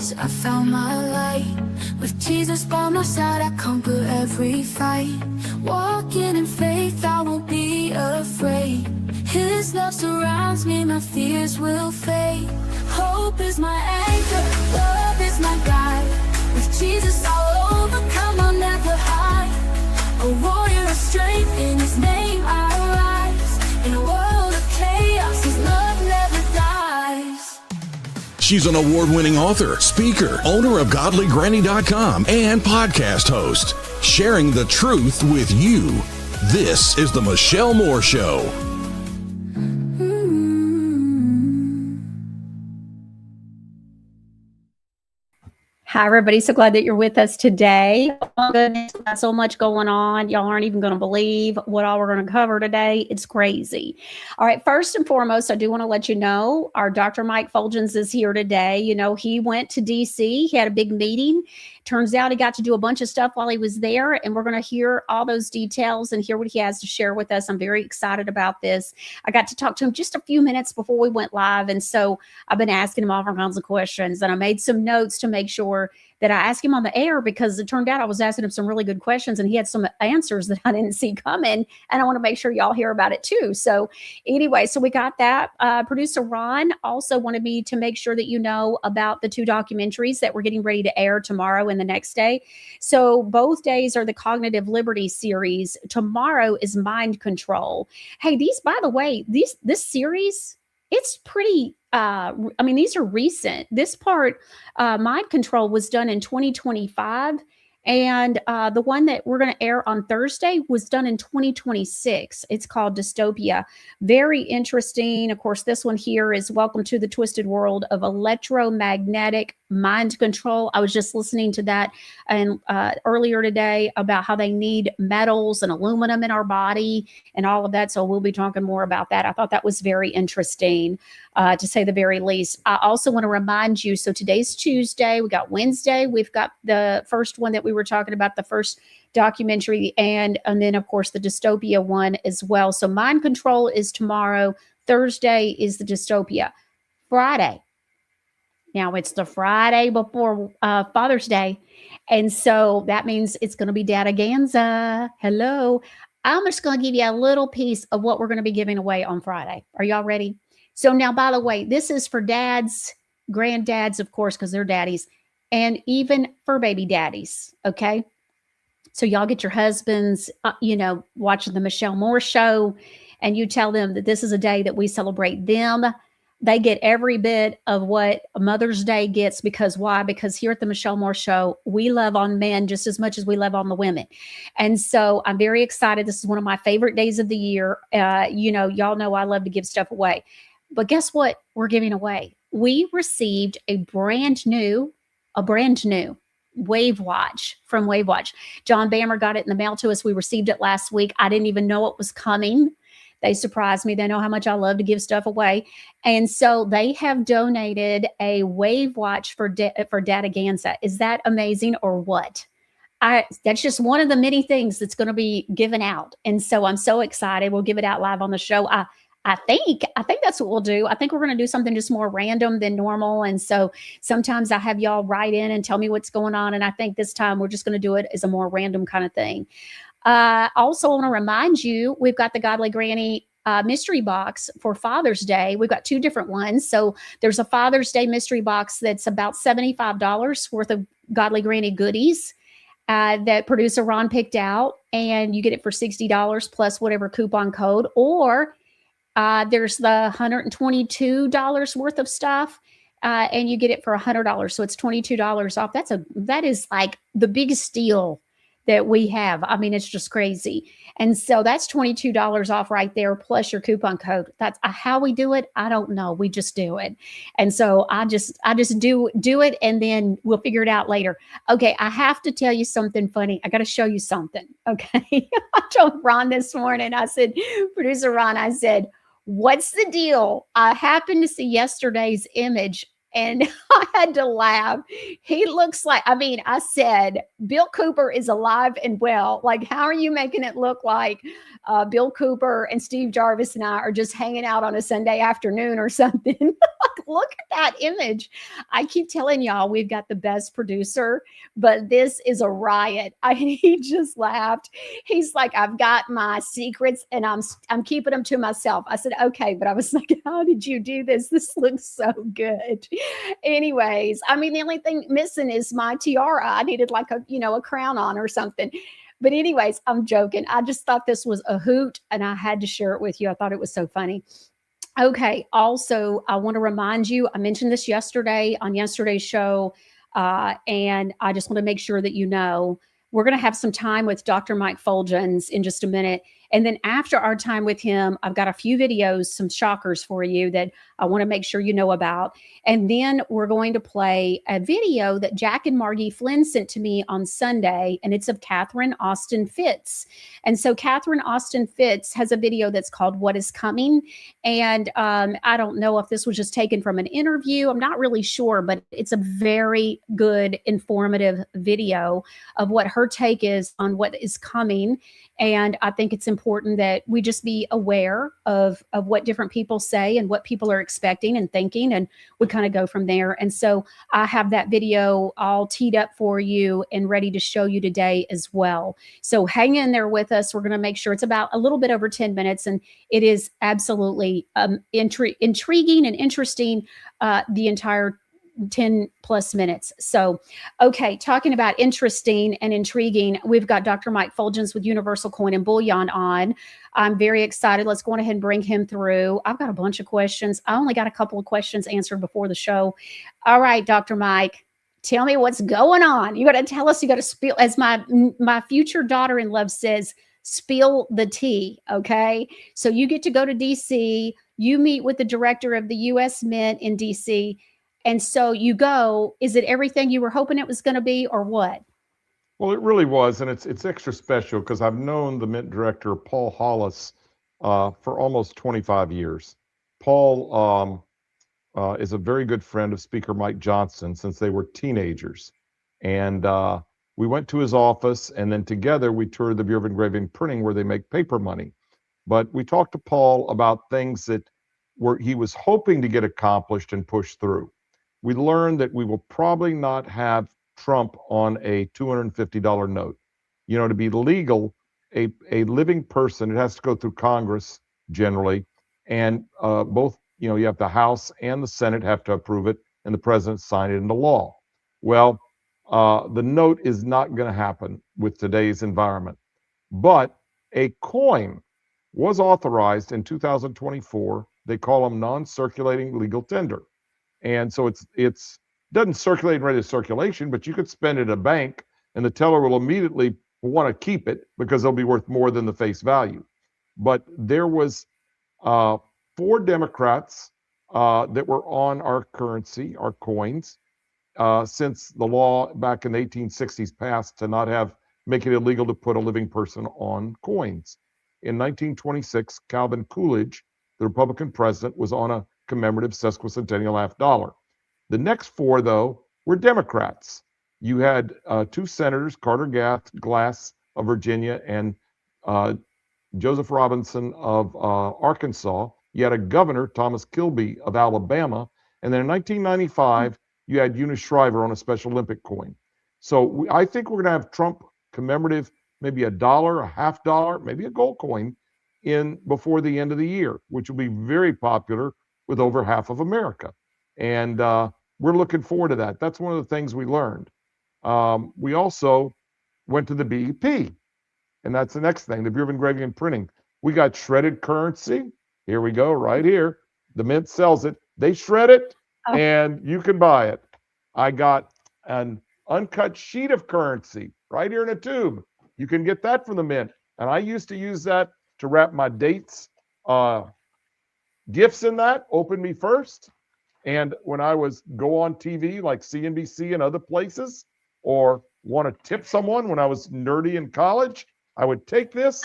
darkness, I found my light. With Jesus by my side, I conquer every fight. Walking in faith, I won't be afraid. His love surrounds me, my fears will fade. Hope is my anchor, love is my guide. With Jesus I'll overcome, I'll never hide. A warrior of strength, in His name I rise. In a world of chaos, His love never dies. She's an award-winning author, speaker, owner of GodlyGranny.com, and podcast host, sharing the truth with you. This is The Michelle Moore Show. Hi, everybody. So glad that you're with us today. Oh, my goodness, got so much going on. Y'all aren't even going to believe what all we're going to cover today. It's crazy. All right. First and foremost, I do want to let you know our Dr. Mike Fuljenz is here today. You know, he went to D.C. He had a big meeting. Turns out he got to do a bunch of stuff while he was there, and we're going to hear all those details and hear what he has to share with us. I'm very excited about this. I got to talk to him just a few minutes before we went live, and so I've been asking him all kinds of questions, and I made some notes to make sure that I asked him on the air, because it turned out I was asking him some really good questions and he had some answers that I didn't see coming, and I want to make sure y'all hear about it too. So anyway, so we got that. Producer Ron also wanted me to make sure that you know about the two documentaries that we're getting ready to air tomorrow and the next day. So both days are the Cognitive Liberty series. Tomorrow is Mind Control. Hey, these, by the way, this series, it's pretty, these are recent. This part, Mind Control, was done in 2025. And the one that we're going to air on Thursday was done in 2026. It's called Dystopia. Very interesting. Of course, this one here is Welcome to the Twisted World of Electromagnetic Mind Control. I was just listening to that and earlier today about how they need metals and aluminum in our body and all of that. So we'll be talking more about that. I thought that was very interesting, to say the very least. I also want to remind you, so today's Tuesday, we got Wednesday, we've got the first one that we were talking about, the first documentary, and then of course the Dystopia one as well. So Mind Control is tomorrow. Thursday is the Dystopia. Friday. Now it's the Friday before Father's Day. And so that means it's going to be Dadaganza. Hello. I'm just going to give you a little piece of what we're going to be giving away on Friday. Are y'all ready? So now, by the way, this is for dads, granddads, of course, because they're daddies, and even for baby daddies. Okay. So y'all get your husbands, watching the Michelle Moore Show, and you tell them that this is a day that we celebrate them. They get every bit of what Mother's Day gets, because why? Because here at the Michelle Moore Show, we love on men just as much as we love on the women. And so I'm very excited. This is one of my favorite days of the year. Y'all know I love to give stuff away. But guess what we're giving away? We received a brand new Wave Watch from Wave Watch. John Bammer got it in the mail to us. We received it last week. I didn't even know it was coming. They surprised me. They know how much I love to give stuff away. And so they have donated a Wave Watch for Dadaganza. Is that amazing or what? That's just one of the many things that's going to be given out. And so I'm so excited. We'll give it out live on the show. I think that's what we'll do. I think we're going to do something just more random than normal. And so sometimes I have y'all write in and tell me what's going on. And I think this time we're just going to do it as a more random kind of thing. Also, I want to remind you, we've got the Godly Granny mystery box for Father's Day. We've got two different ones. So there's a Father's Day mystery box that's about $75 worth of Godly Granny goodies that producer Ron picked out, and you get it for $60 plus whatever coupon code. Or there's the $122 worth of stuff, and you get it for $100. So it's $22 off. That is like the biggest deal that we have. I mean, it's just crazy. And so that's $22 off right there, plus your coupon code. That's how we do it. I don't know. We just do it. And so I just do it, and then we'll figure it out later. Okay. I have to tell you something funny. I got to show you something. Okay. I told Ron this morning, I said, producer Ron, I said, what's the deal? I happened to see yesterday's image And I had to laugh. He looks like, I mean, I said, Bill Cooper is alive and well. Like, how are you making it look like Bill Cooper and Steve Jarvis and I are just hanging out on a Sunday afternoon or something? Look at that image. I keep telling y'all, we've got the best producer, but this is a riot. He just laughed. He's like, I've got my secrets and I'm keeping them to myself. I said, okay, but I was like, how did you do this? This looks so good. Anyways, I mean, the only thing missing is my tiara. I needed like a crown on or something. But anyways, I'm joking. I just thought this was a hoot and I had to share it with you. I thought it was so funny. Okay. Also, I want to remind you, I mentioned this yesterday on yesterday's show, and I just want to make sure that you know, we're going to have some time with Dr. Mike Fuljenz in just a minute. And then after our time with him, I've got a few videos, some shockers for you that I want to make sure you know about. And then we're going to play a video that Jack and Margie Flynn sent to me on Sunday, and it's of Catherine Austin Fitts. And so Catherine Austin Fitts has a video that's called What is Coming? And I don't know if this was just taken from an interview. I'm not really sure, but it's a very good, informative video of what her take is on what is coming. And I think it's important that we just be aware of what different people say and what people are expecting and thinking, and we kind of go from there. And so I have that video all teed up for you and ready to show you today as well. So hang in there with us. We're going to make sure it's about a little bit over 10 minutes, and it is absolutely intriguing and interesting, the entire 10 plus minutes. So, okay, talking about interesting and intriguing, we've got Dr. Mike Fuljenz with Universal Coin and Bullion on. I'm very excited. Let's go on ahead and bring him through. I've got a bunch of questions. I only got a couple of questions answered before the show. All right, Dr. Mike, tell me what's going on. You got to tell us, you got to spill, as my future daughter-in-law says, spill the tea, okay? So you get to go to DC, you meet with the director of the U.S. Mint in DC, and so you go. Is it everything you were hoping it was going to be, or what? Well, it really was, and it's extra special because I've known the Mint director, Paul Hollis, for almost 25 years. Paul is a very good friend of Speaker Mike Johnson since they were teenagers. And we went to his office, and then together we toured the Bureau of Engraving and Printing where they make paper money. But we talked to Paul about things that he was hoping to get accomplished and pushed through. We learned that we will probably not have Trump on a $250 note. You know, to be legal, a living person, it has to go through Congress generally, and both, you have the House and the Senate have to approve it, and the president sign it into law. Well, the note is not going to happen with today's environment, but a coin was authorized in 2024. They call them non-circulating legal tender. And so it's doesn't circulate in regular circulation, but you could spend it at a bank and the teller will immediately want to keep it because they'll be worth more than the face value. But there was 4 Democrats that were on our currency, our coins, since the law back in the 1860s passed to make it illegal to put a living person on coins. In 1926, Calvin Coolidge, the Republican president, was on a commemorative sesquicentennial $50. The next 4, though, were Democrats. You had 2 senators, Carter Glass of Virginia and Joseph Robinson of Arkansas. You had a governor, Thomas Kilby of Alabama. And then in 1995, you had Eunice Shriver on a Special Olympic coin. So I think we're going to have Trump commemorative, maybe $1, a half dollar, maybe a gold coin in before the end of the year, which will be very popular with over half of America. And we're looking forward to that. That's one of the things we learned. We also went to the BEP, and that's the next thing, the Bureau of Engraving and Printing. We got shredded currency. Here we go, right here. The Mint sells it. They shred it, and you can buy it. I got an uncut sheet of currency right here in a tube. You can get that from the Mint. And I used to use that to wrap my dates, gifts in that, Open Me First. And when I go on TV like CNBC and other places, or want to tip someone when I was nerdy in college, I would take this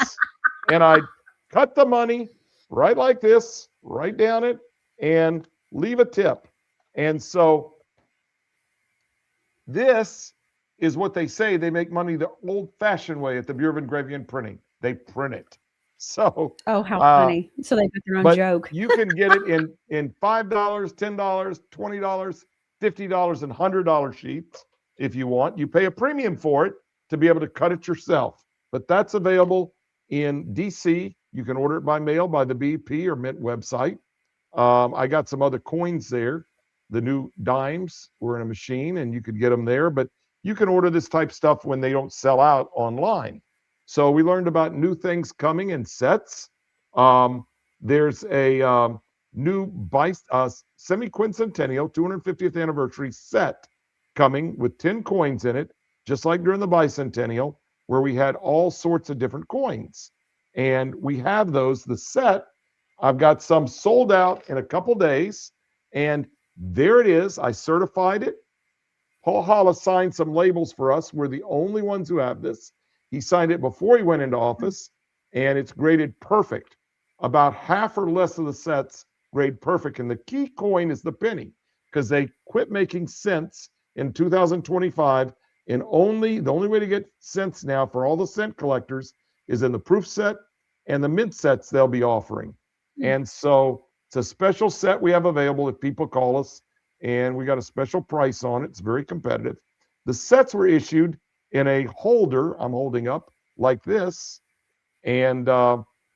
and I'd cut the money right like this, write down it, and leave a tip. And so this is what they say. They make money the old-fashioned way at the Bureau of Engraving and Printing. They print it. So, Oh, how funny. So they've got their own but joke. you can get it in $5, $10, $20, $50, and $100 sheets if you want. You pay a premium for it to be able to cut it yourself. But that's available in DC. You can order it by mail by the BP or Mint website. I got some other coins there. The new dimes were in a machine, and you could get them there. But you can order this type stuff when they don't sell out online. So we learned about new things coming in sets. There's a new semi-quincentennial 250th anniversary set coming with 10 coins in it, just like during the bicentennial, where we had all sorts of different coins. And we have those, the set. I've got some sold out in a couple days, and there it is. I certified it. Paul Hollis signed some labels for us. We're the only ones who have this. He signed it before he went into office, and it's graded perfect. About half or less of the sets grade perfect, and the key coin is the penny, because they quit making cents in 2025, and the only way to get cents now for all the cent collectors is in the proof set and the mint sets they'll be offering. And so it's a special set we have available if people call us, and we got a special price on it. It's very competitive. The sets were issued in a holder I'm holding up like this, and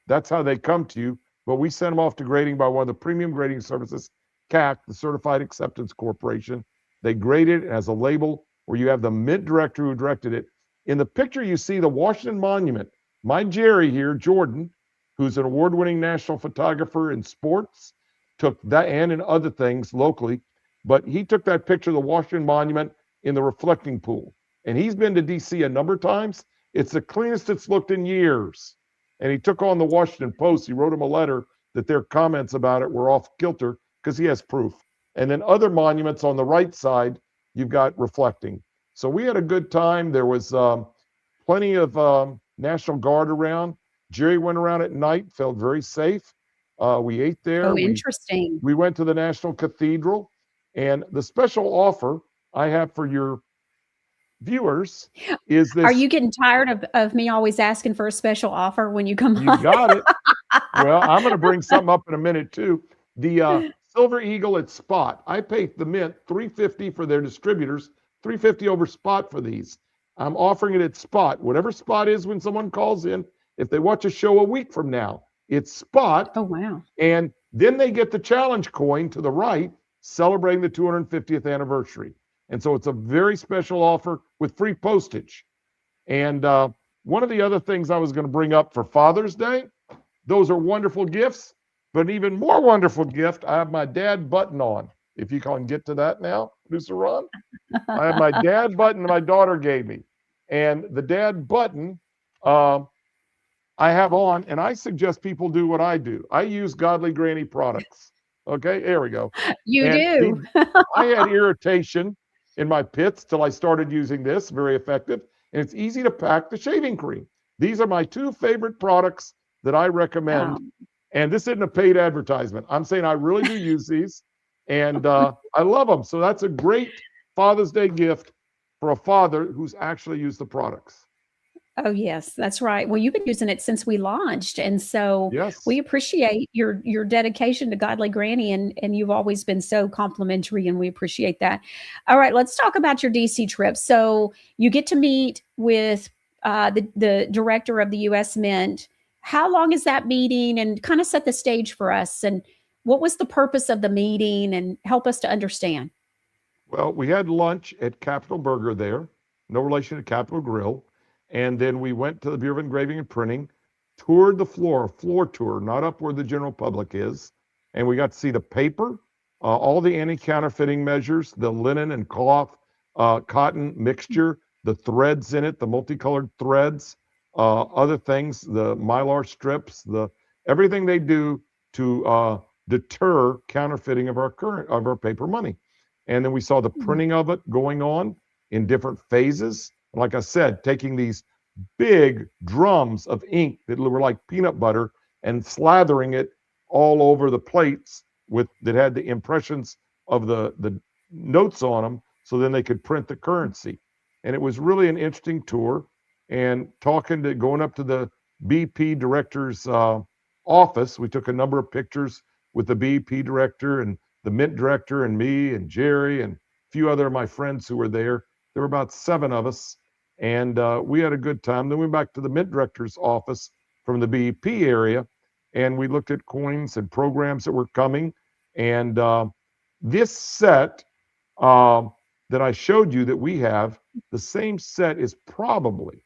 that's how they come to you. But we send them off to grading by one of the premium grading services, CAC, the Certified Acceptance Corporation. They grade it as a label where you have the mint director who directed it. In the picture, you see the Washington Monument. My Jerry here, Jordan, who's an award-winning national photographer in sports, took that and in other things locally, but he took that picture of the Washington Monument in the reflecting pool. And he's been to DC a number of times. It's the cleanest it's looked in years. And he took on the Washington Post. He wrote him a letter that their comments about it were off kilter because he has proof. And then other monuments on the right side, you've got reflecting. So we had a good time. There was plenty of National Guard around. Jerry went around at night, felt very safe. We ate there. Oh, interesting. We went to the National Cathedral. And the special offer I have for your viewers is this. Are you getting tired of me always asking for a special offer when you come You on? got it. Well, I'm going to bring something up in a minute too. The Silver Eagle at spot. I paid the Mint $350 for their distributors, $350 over spot for these. I'm offering it at spot. Whatever spot is when someone calls in, if they watch a show a week from now, it's spot. Oh, wow. And then they get the challenge coin to the right, celebrating the 250th anniversary. And so it's a very special offer with free postage. And one of the other things I was going to bring up for Father's Day, those are wonderful gifts, but an even more wonderful gift, I have my dad button on. If you can get to that now, producer Ron. I have my dad button my daughter gave me. And the dad button I have on, and I suggest people do what I do. I use Godly Granny products. Okay, there we go. You do. I had irritation in my pits till I started using this, very effective. And it's easy to pack the shaving cream. These are my two favorite products that I recommend. And this isn't a paid advertisement. I'm saying I really do use these, and I love them. So that's a great Father's Day gift for a father who's actually used the products. Oh, yes, that's right. Well, you've been using it since we launched. And so Yes. we appreciate your dedication to Godly Granny, and you've always been so complimentary, and we appreciate that. All right, let's talk about your DC trip. So you get to meet with the director of the U.S. Mint. How long is that meeting? And kind of set the stage for us. And what was the purpose of the meeting? And help us to understand. Well, we had lunch at Capitol Burger there, no relation to Capitol Grill. And then we went to the Bureau of Engraving and Printing, toured the floor tour, not up where the general public is. And we got to see the paper, all the anti-counterfeiting measures, the linen and cloth, cotton mixture, the threads in it, the multicolored threads, other things, the mylar strips, everything they do to deter counterfeiting of our paper money. And then we saw the printing of it going on in different phases. Like I said, taking these big drums of ink that were like peanut butter and slathering it all over the plates that had the impressions of the notes on them, so then they could print the currency. And it was really an interesting tour. And going up to the BP director's office, we took a number of pictures with the BP director and the mint director and me and Jerry and a few other of my friends who were there. There were about 7 of us, and we had a good time. Then we went back to the mint director's office from the BP area, and we looked at coins and programs that were coming. And this set that I showed you that we have, the same set is probably,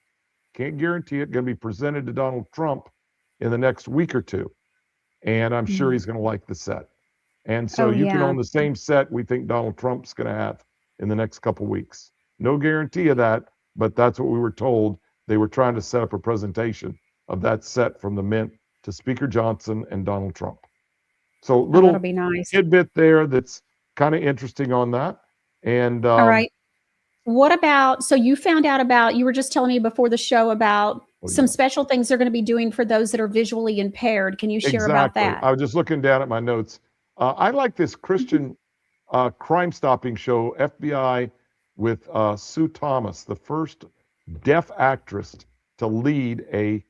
can't guarantee it, going to be presented to Donald Trump in the next week or 2. And I'm sure he's going to like the set. And so you can own the same set we think Donald Trump's going to have in the next couple weeks. No guarantee of that, but that's what we were told. They were trying to set up a presentation of that set from the mint to Speaker Johnson and Donald Trump. So little that'll be nice. tidbit there that's kind of interesting on that. And all right. What about, so you found out about, you were just telling me before the show about some special things they're going to be doing for those that are visually impaired. Can you share about that? I was just looking down at my notes. I like this Christian crime stopping show, FBI, with Sue Thomas, the first deaf actress to lead a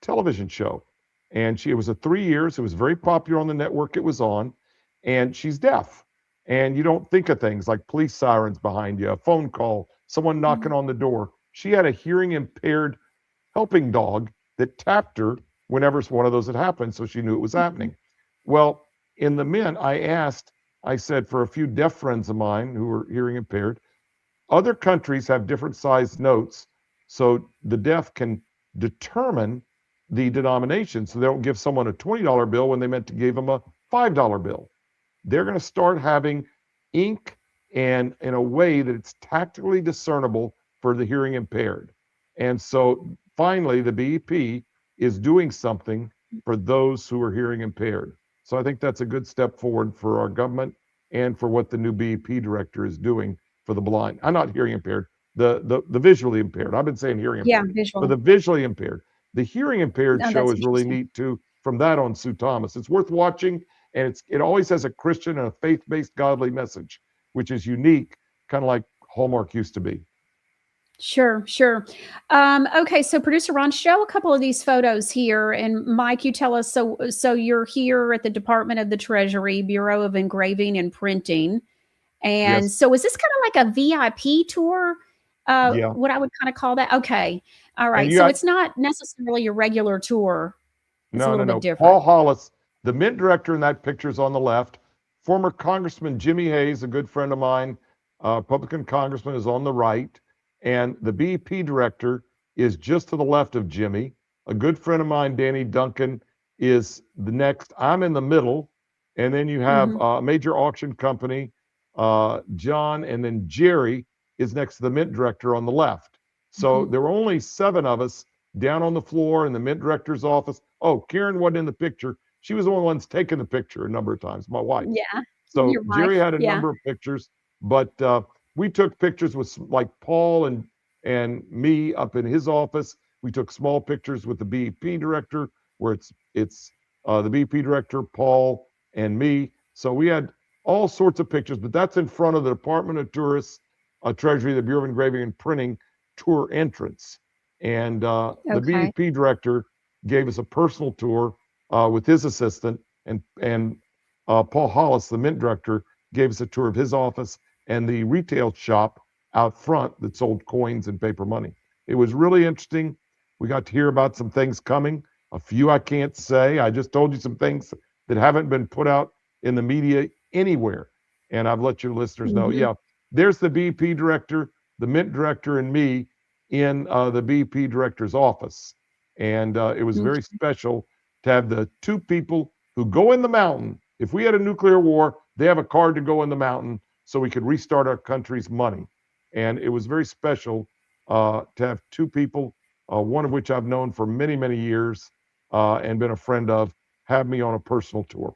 television show. And it was 3 years. It was very popular on the network it was on. And she's deaf. And you don't think of things like police sirens behind you, a phone call, someone knocking on the door. She had a hearing impaired helping dog that tapped her whenever one of those had happened, so she knew it was happening. Well, in the Mint, I said, for a few deaf friends of mine who were hearing impaired, other countries have different sized notes, so the deaf can determine the denomination, so they don't give someone a $20 bill when they meant to give them a $5 bill. They're going to start having ink and in a way that it's tactically discernible for the hearing impaired. And so finally, the BEP is doing something for those who are hearing impaired. So I think that's a good step forward for our government and for what the new BEP director is doing for the blind. I'm not hearing impaired, the visually impaired. I've been saying hearing impaired. Yeah, visual. But the visually impaired. The hearing impaired show is really neat too. From that on Sue Thomas, it's worth watching. And it always has a Christian and a faith-based godly message, which is unique, kind of like Hallmark used to be. Sure. Okay, so producer Ron, show a couple of these photos here. And Mike, you tell us, so you're here at the Department of the Treasury, Bureau of Engraving and Printing. And so is this kind of like a VIP tour? What I would kind of call that? Okay. All right. So it's not necessarily a regular tour. It's a little bit different. Paul Hollis, the Mint director in that picture, is on the left. Former Congressman Jimmy Hayes, a good friend of mine, Republican congressman, is on the right. And the BP director is just to the left of Jimmy. A good friend of mine, Danny Duncan, is the next. I'm in the middle. And then you have a major auction company, John, and then Jerry is next to the Mint director on the left. So there were only 7 of us down on the floor in the Mint director's office. Oh, Karen wasn't in the picture. She was the only one taking the picture a number of times, my wife. Yeah. So Jerry had a number of pictures, but we took pictures with like Paul and me up in his office. We took small pictures with the BP director, where it's the BP director, Paul, and me. So we had all sorts of pictures, but that's in front of the Department of Tourists, Treasury, the Bureau of Engraving and Printing tour entrance. And the BP director gave us a personal tour with his assistant, and Paul Hollis, the Mint director, gave us a tour of his office and the retail shop out front that sold coins and paper money. It was really interesting. We got to hear about some things coming. A few I can't say. I just told you some things that haven't been put out in the media anywhere. And I've let your listeners know. Yeah, there's the BP director, the Mint director, and me in the BP director's office. And it was very special to have the 2 people who go in the mountain. If we had a nuclear war, they have a card to go in the mountain so we could restart our country's money. And it was very special to have 2 people, one of which I've known for many, many years and been a friend of, have me on a personal tour.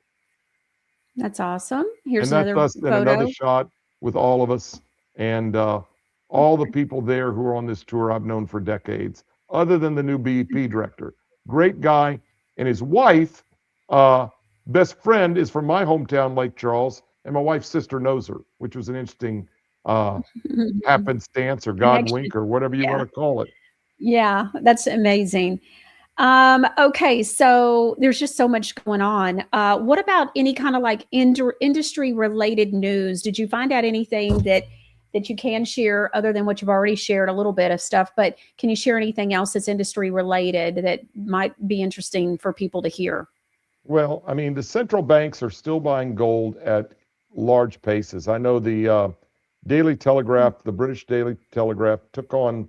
That's awesome. Here's and another that's photo. Another shot with all of us. And all the people there who are on this tour I've known for decades, other than the new BP director. Great guy. And his wife, best friend, is from my hometown, Lake Charles, and my wife's sister knows her, which was an interesting Mhm. happenstance or God Connection. wink or whatever you want Yeah. to call it. Yeah. That's amazing. Okay, so there's just so much going on. What about any kind of like industry related news? Did you find out anything that you can share other than what you've already shared, a little bit of stuff, but can you share anything else that's industry related that might be interesting for people to hear? Well, I mean, the central banks are still buying gold at large paces. I know the Daily Telegraph, the British Daily Telegraph, took on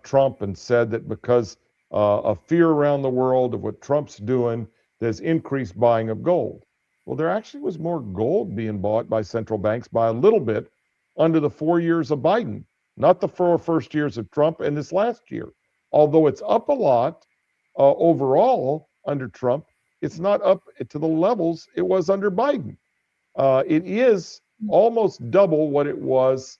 Trump and said that because of fear around the world of what Trump's doing, there's increased buying of gold. Well, there actually was more gold being bought by central banks by a little bit under the 4 years of Biden, not the 4 first years of Trump and this last year. Although it's up a lot overall under Trump, it's not up to the levels it was under Biden. It is almost double what it was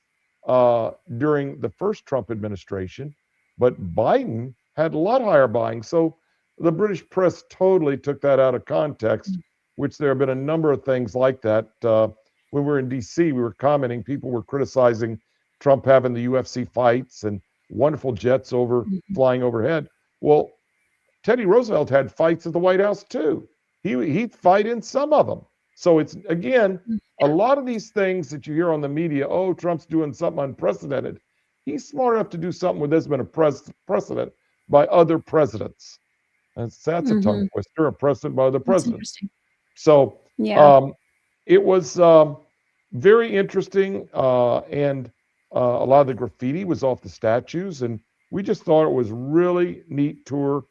during the first Trump administration, but Biden had a lot higher buying. So the British press totally took that out of context, which there have been a number of things like that. When we were in DC, we were commenting, people were criticizing Trump having the UFC fights and wonderful jets over Mhm. flying overhead. Well, Teddy Roosevelt had fights at the White House too. He'd fight in some of them. So it's again a lot of these things that you hear on the media. Oh, Trump's doing something unprecedented. He's smart enough to do something where there's been a precedent by other presidents. That's a tongue Mhm. twister. A precedent by other That's presidents. interesting. So Yeah. um, it was very interesting, and a lot of the graffiti was off the statues, and we just thought it was really neat tour,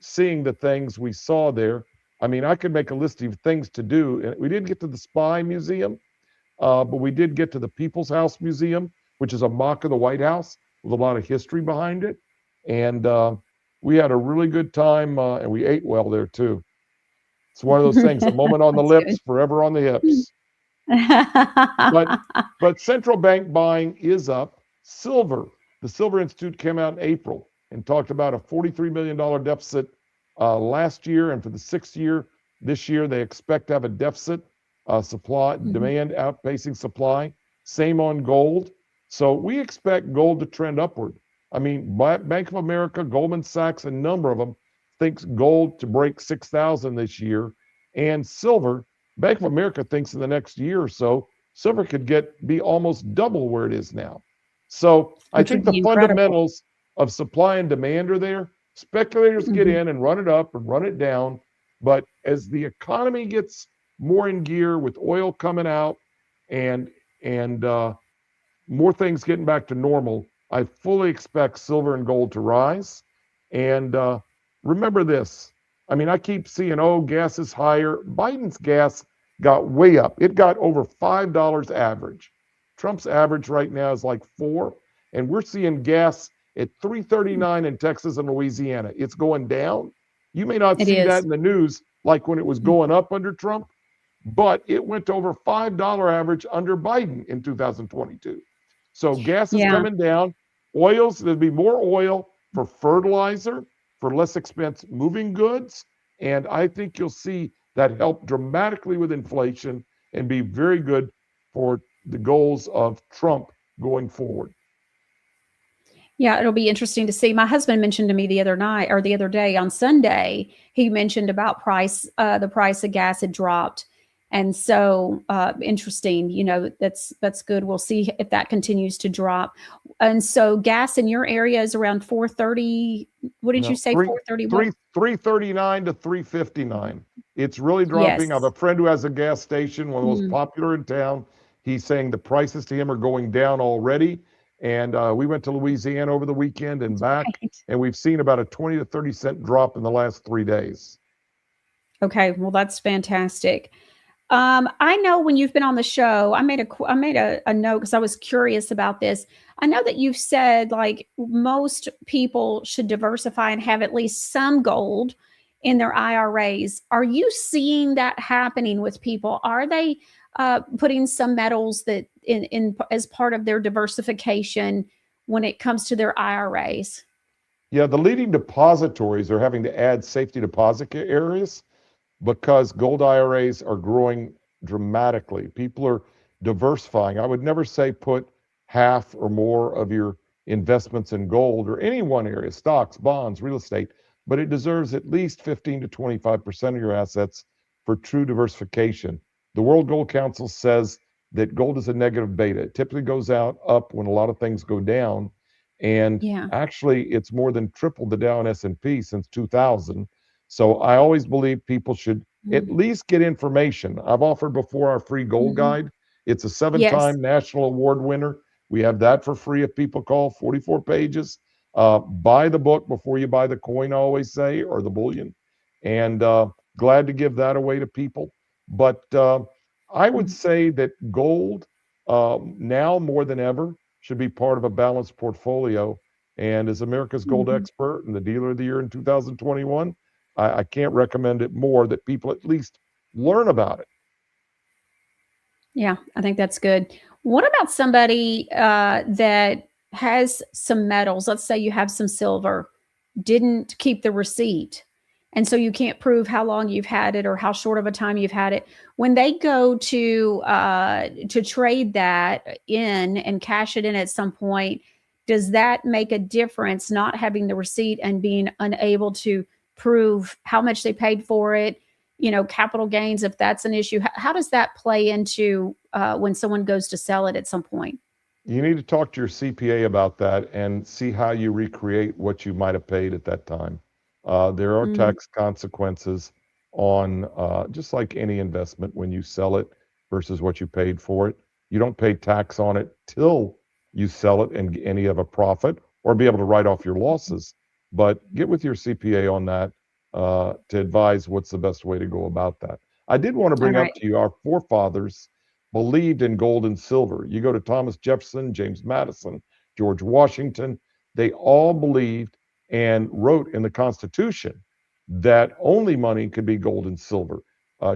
seeing the things we saw there. I mean, I could make a list of things to do, and we didn't get to the Spy Museum, but we did get to the People's House Museum, which is a mock of the White House with a lot of history behind it, and we had a really good time, and we ate well there too. It's one of those things, a moment on the That's good. lips, forever on the hips. But but central bank buying is up. Silver, the Silver Institute came out in April and talked about a $43 million deficit last year, and for the sixth year this year they expect to have a deficit. Supply Mhm. demand outpacing supply. Same on gold. So we expect gold to trend upward. I mean, Bank of America, Goldman Sachs, a number of them thinks gold to break 6,000 this year, and silver. Bank of America thinks in the next year or so, silver could be almost double where it is now. So I Which think would the be incredible. fundamentals of supply and demand are there. Speculators get Mhm. in and run it up and run it down. But as the economy gets more in gear with oil coming out and and more things getting back to normal, I fully expect silver and gold to rise. And remember this. I mean, I keep seeing, oh, gas is higher. Biden's gas got way up. It got over $5 average. Trump's average right now is like 4, and we're seeing gas at 3.39 in Texas and Louisiana. It's going down. You may not It see that is. in the news like when it was Mm. going up under Trump, but it went to over $5 average under Biden in 2022. So gas is Yeah. coming down. Oils, there'll be more oil for fertilizer, for less expense moving goods. And I think you'll see that help dramatically with inflation and be very good for the goals of Trump going forward. Yeah, it'll be interesting to see. My husband mentioned to me the other night or the other day on Sunday, he mentioned about the price of gas had dropped. And so interesting, that's good. We'll see if that continues to drop. And so gas in your area is around 430. What did you No, say? three, 430 what? three, 339 to 359. It's really dropping. I have Yes. a friend who has a gas station, one of the most Mhm. popular in town. He's saying the prices to him are going down already. And we went to Louisiana over the weekend and back, Right. and we've seen about a 20 to 30 cent drop in the last 3 days. Okay, well, that's fantastic. I know when you've been on the show, I made a note because I was curious about this. I know that you've said like most people should diversify and have at least some gold in their IRAs. Are you seeing that happening with people? Are they putting some metals that in as part of their diversification when it comes to their IRAs? Yeah, the leading depositories are having to add safety deposit areas because gold IRAs are growing dramatically. People are diversifying. I would never say put half or more of your investments in gold or any one area, stocks, bonds, real estate, but it deserves at least 15 to 25% of your assets for true diversification. The World Gold Council says that gold is a negative beta. It typically goes out up when a lot of things go down. And Yeah. actually, it's more than tripled the Dow and S&P since 2000. So I always believe people should at Mm-hmm. least get information. I've offered before our free gold guide. It's a Yes. seven-time national award winner. We have that for free if people call, 44 pages. Buy the book before you buy the coin, I always say, or the bullion. And glad to give that away to people. But I would Mhm. say that gold now more than ever should be part of a balanced portfolio. And as America's gold Mhm. expert and the dealer of the year in 2021, I can't recommend it more that people at least learn about it. Yeah, I think that's good. What about somebody that has some metals? Let's say you have some silver, didn't keep the receipt, and so you can't prove how long you've had it or how short of a time you've had it. When they go to trade that in and cash it in at some point, does that make a difference? Not having the receipt and being unable to prove how much they paid for it, capital gains, if that's an issue. How does that play into when someone goes to sell it at some point? You need to talk to your CPA about that and see how you recreate what you might have paid at that time. There are Mm, tax consequences on just like any investment when you sell it versus what you paid for it. You don't pay tax on it till you sell it and you have a profit or be able to write off your losses. But get with your CPA on that to advise what's the best way to go about that. I did want to all bring up right. to you our forefathers believed in gold and silver. You go to Thomas Jefferson, James Madison, George Washington, they all believed and wrote in the Constitution that only money could be gold and silver.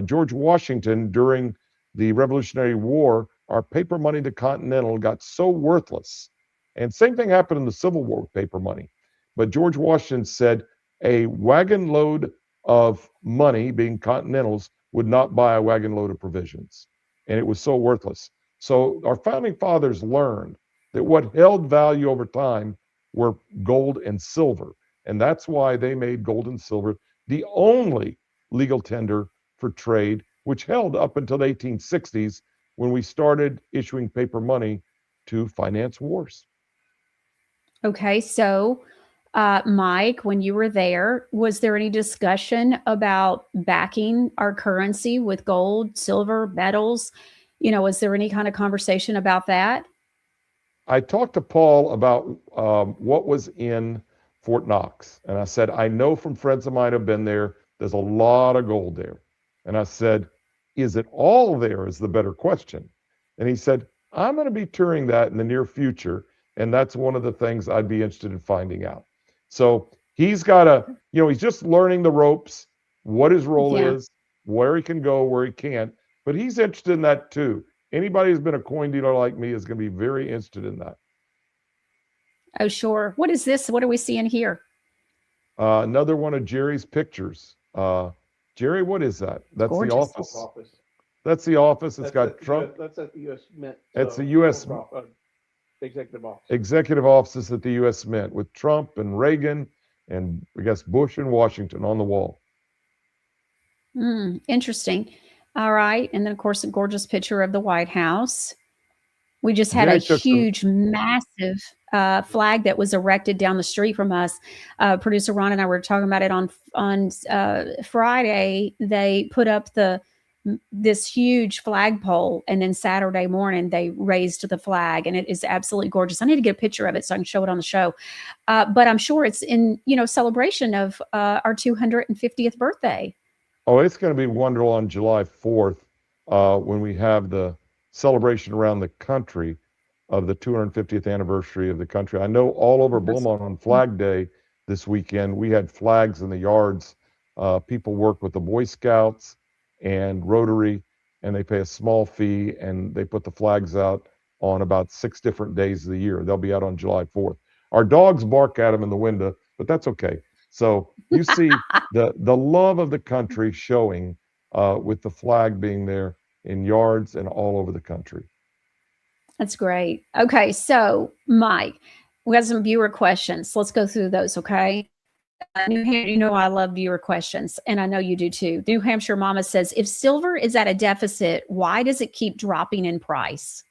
George Washington, during the Revolutionary War, our paper money, the Continental, got so worthless. And same thing happened in the Civil War with paper money. But George Washington said a wagon load of money, being Continentals, would not buy a wagon load of provisions, and it was so worthless. So our founding fathers learned that what held value over time were gold and silver. And that's why they made gold and silver the only legal tender for trade, which held up until the 1860s when we started issuing paper money to finance wars. Okay, so Mike, when you were there, was there any discussion about backing our currency with gold, silver, metals? Was there any kind of conversation about that? I talked to Paul about what was in Fort Knox. And I said, I know from friends of mine who've been there, there's a lot of gold there. And I said, is it all there is the better question. And he said, I'm going to be touring that in the near future. And that's one of the things I'd be interested in finding out. So he's got he's just learning the ropes, what his role Yeah. is, where he can go, where he can't. But he's interested in that too. Anybody who's been a coin dealer like me is going to be very interested in that. Oh, sure. What is this? What are we seeing here? Another one of Jerry's pictures. Jerry, what is that? That's the Gorgeous. office. That's the office. It's got Trump. That's at the U.S. Mint. It's the U.S. Executive office. Executive offices at the U.S. Mint with Trump and Reagan and I guess Bush and Washington on the wall. Interesting. All right. And then, of course, a gorgeous picture of the White House. We just had Jerry a took some. huge, massive flag that was erected down the street from us. Producer Ron and I were talking about it on Friday. They put up this huge flagpole, and then Saturday morning they raised the flag, and it is absolutely gorgeous. I need to get a picture of it so I can show it on the show. But I'm sure it's in celebration of our 250th birthday. Oh, it's going to be wonderful on July 4th when we have the celebration around the country of the 250th anniversary of the country. I know all over Beaumont on Flag Day this weekend, we had flags in the yards. People work with the Boy Scouts and Rotary, and they pay a small fee, and they put the flags out on about 6 different days of the year. They'll be out on July 4th. Our dogs bark at them in the window, but that's okay. So you see the love of the country showing with the flag being there in yards and all over the country. That's great. Okay, so Mike, we got some viewer questions. Let's go through those, okay? New Hampshire, you know I love viewer questions, and I know you do too. New Hampshire Mama says, if silver is at a deficit, why does it keep dropping in price?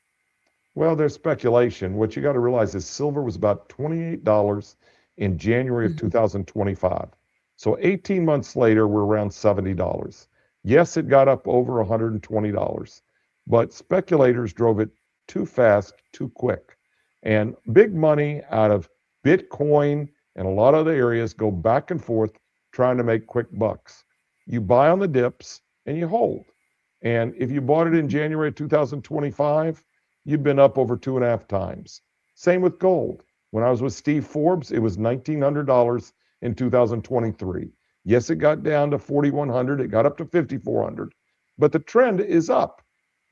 Well, there's speculation. What you got to realize is silver was about $28 in January of 2025. So 18 months later, we're around $70. Yes, it got up over $120, but speculators drove it too fast, too quick. And big money out of Bitcoin and a lot of other areas go back and forth trying to make quick bucks. You buy on the dips and you hold. And if you bought it in January of 2025, you've been up over 2.5 times. Same with gold. When I was with Steve Forbes, it was $1,900 in 2023. Yes, it got down to 4,100. It got up to 5,400, but the trend is up.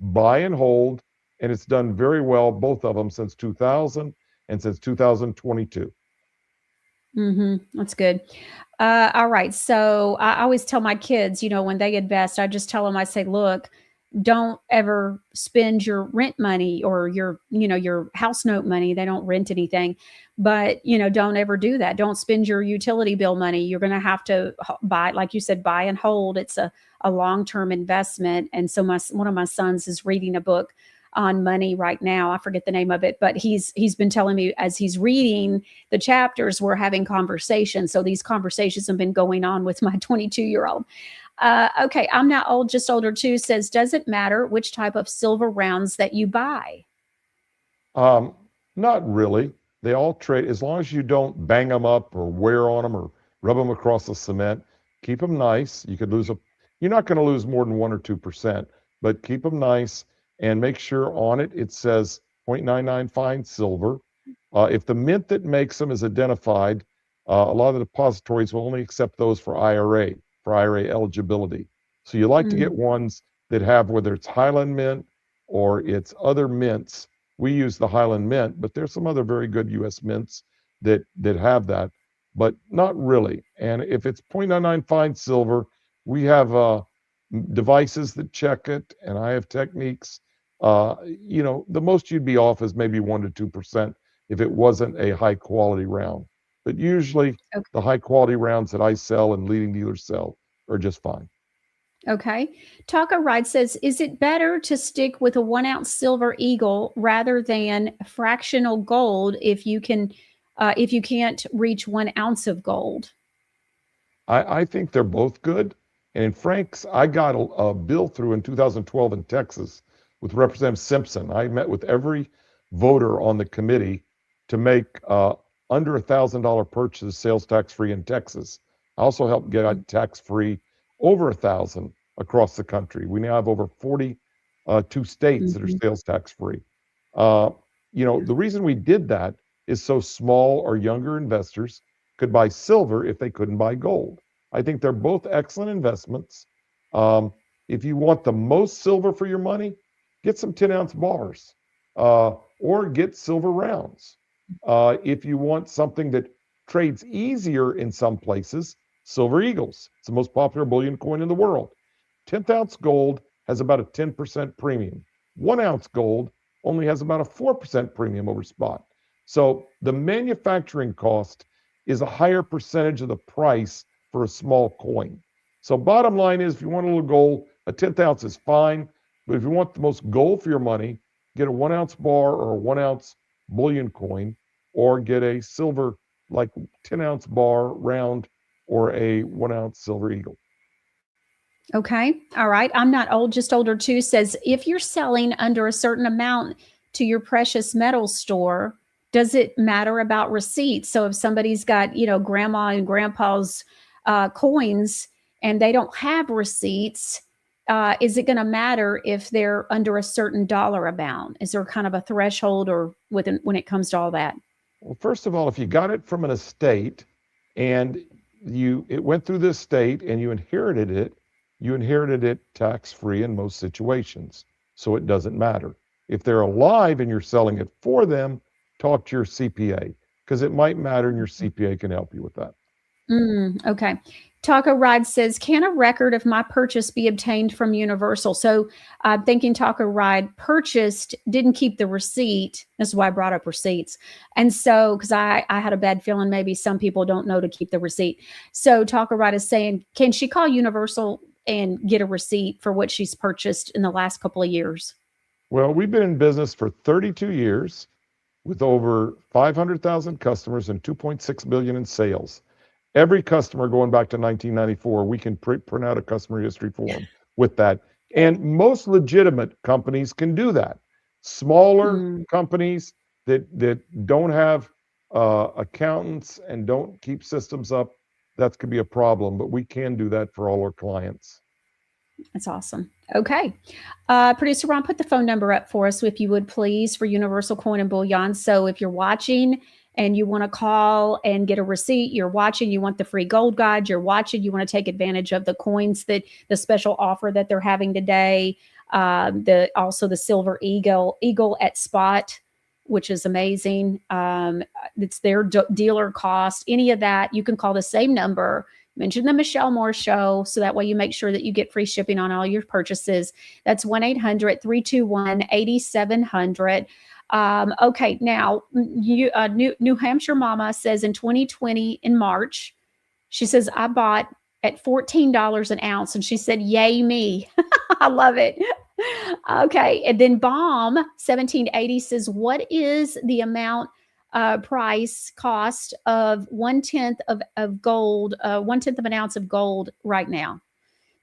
Buy and hold, and it's done very well, both of them, since 2000 and since 2022. That's good. All right. So I always tell my kids, when they invest, I just tell them, I say, look, don't ever spend your rent money or your house note money. They don't rent anything, but don't ever do that. Don't spend your utility bill money. You're going to have to buy, like you said, buy and hold. It's a long-term investment. And so one of my sons is reading a book on money right now. I forget the name of it, but he's been telling me as he's reading the chapters, we're having conversations. So these conversations have been going on with my 22-year-old. Okay, I'm not old, just older too, says, does it matter which type of silver rounds that you buy? Not really. They all trade, as long as you don't bang them up or wear on them or rub them across the cement. Keep them nice. You're not going to lose more than 1 or 2%, but keep them nice and make sure on it says 0.99 fine silver. If the mint that makes them is identified, a lot of the depositories will only accept those for IRA eligibility. So you like to get ones that have, whether it's Highland Mint or it's other mints. We use the Highland Mint, but there's some other very good US mints that have that, but not really. And if it's 0.99 fine silver, we have devices that check it, and I have techniques. The most you'd be off is maybe 1 to 2% if it wasn't a high quality round. But usually the high quality rounds that I sell and leading dealers sell are just fine. Okay. Taco Ride says, is it better to stick with a 1 ounce silver eagle rather than fractional gold if you can't reach 1 ounce of gold? I think they're both good. And in Frank's, I got a bill through in 2012 in Texas with Representative Simpson. I met with every voter on the committee to make under $1,000 purchase sales tax free in Texas. I also helped get tax free over $1,000 across the country. We now have over 42 states that are sales tax free. The reason we did that is so small or younger investors could buy silver if they couldn't buy gold. I think they're both excellent investments. If you want the most silver for your money, get some 10-ounce bars or get silver rounds. If you want something that trades easier in some places, silver eagles. It's the most popular bullion coin in the world. 10th ounce gold has about a 10% premium. 1 ounce gold only has about a 4% premium over spot. So the manufacturing cost is a higher percentage of the price for a small coin. So bottom line is, if you want a little gold, a 10th ounce is fine. But if you want the most gold for your money, get a 1 ounce bar or a 1 ounce bullion coin, or get a silver, like 10-ounce bar round, or a 1 ounce silver eagle. Okay. All right. I'm not old, just older too, says, if you're selling under a certain amount to your precious metal store, does it matter about receipts? So if somebody's got, grandma and grandpa's coins and they don't have receipts, is it going to matter if they're under a certain dollar amount? Is there kind of a threshold or when it comes to all that? Well, first of all, if you got it from an estate and it went through the estate and you inherited it tax-free in most situations. So it doesn't matter. If they're alive and you're selling it for them, talk to your CPA, because it might matter and your CPA can help you with that. Okay. Taco Ride says, can a record of my purchase be obtained from Universal? So I'm thinking Taco Ride purchased, didn't keep the receipt. This is why I brought up receipts. And so, because I had a bad feeling maybe some people don't know to keep the receipt. So Taco Ride is saying, can she call Universal and get a receipt for what she's purchased in the last couple of years? Well, we've been in business for 32 years with over 500,000 customers and 2.6 billion in sales. Every customer going back to 1994, we can print out a customer history form with that. And most legitimate companies can do that. Smaller companies that don't have accountants and don't keep systems up, that could be a problem, but we can do that for all our clients. That's awesome. Okay. Producer Ron, put the phone number up for us, if you would, please, for Universal Coin and Bullion. So if you're watching and you want to call and get a receipt, you're watching, you want the free gold guide, you're watching, you want to take advantage of the coins, that the special offer that they're having today, also the silver eagle at spot, which is amazing. It's their dealer cost. Any of that, you can call the same number, mention the Michelle Moore Show, so that way you make sure that you get free shipping on all your purchases. That's 1-800-321-8700. Okay, now New Hampshire Mama says in 2020 in March, she says, I bought at $14 an ounce, and she said, yay me. I love it. Okay, and then Bomb 1780 says, what is the amount price cost of 1/10 of gold, 1/10 of an ounce of gold right now?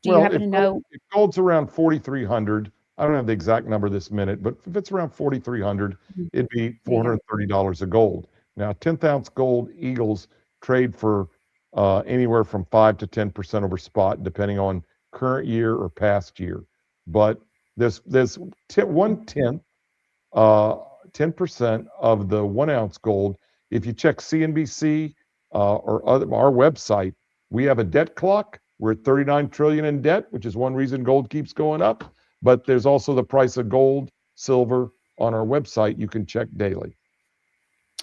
Do you happen to know? If gold's around 4,300, I don't have the exact number this minute, but if it's around 4,300, it'd be $430 a gold. Now, 10th ounce gold Eagles trade for anywhere from 5 to 10% over spot, depending on current year or past year. But there's 1/10, 10% of the 1 ounce gold. If you check CNBC or our website, we have a debt clock. We're at 39 trillion in debt, which is one reason gold keeps going up. But there's also the price of gold, silver on our website. You can check daily.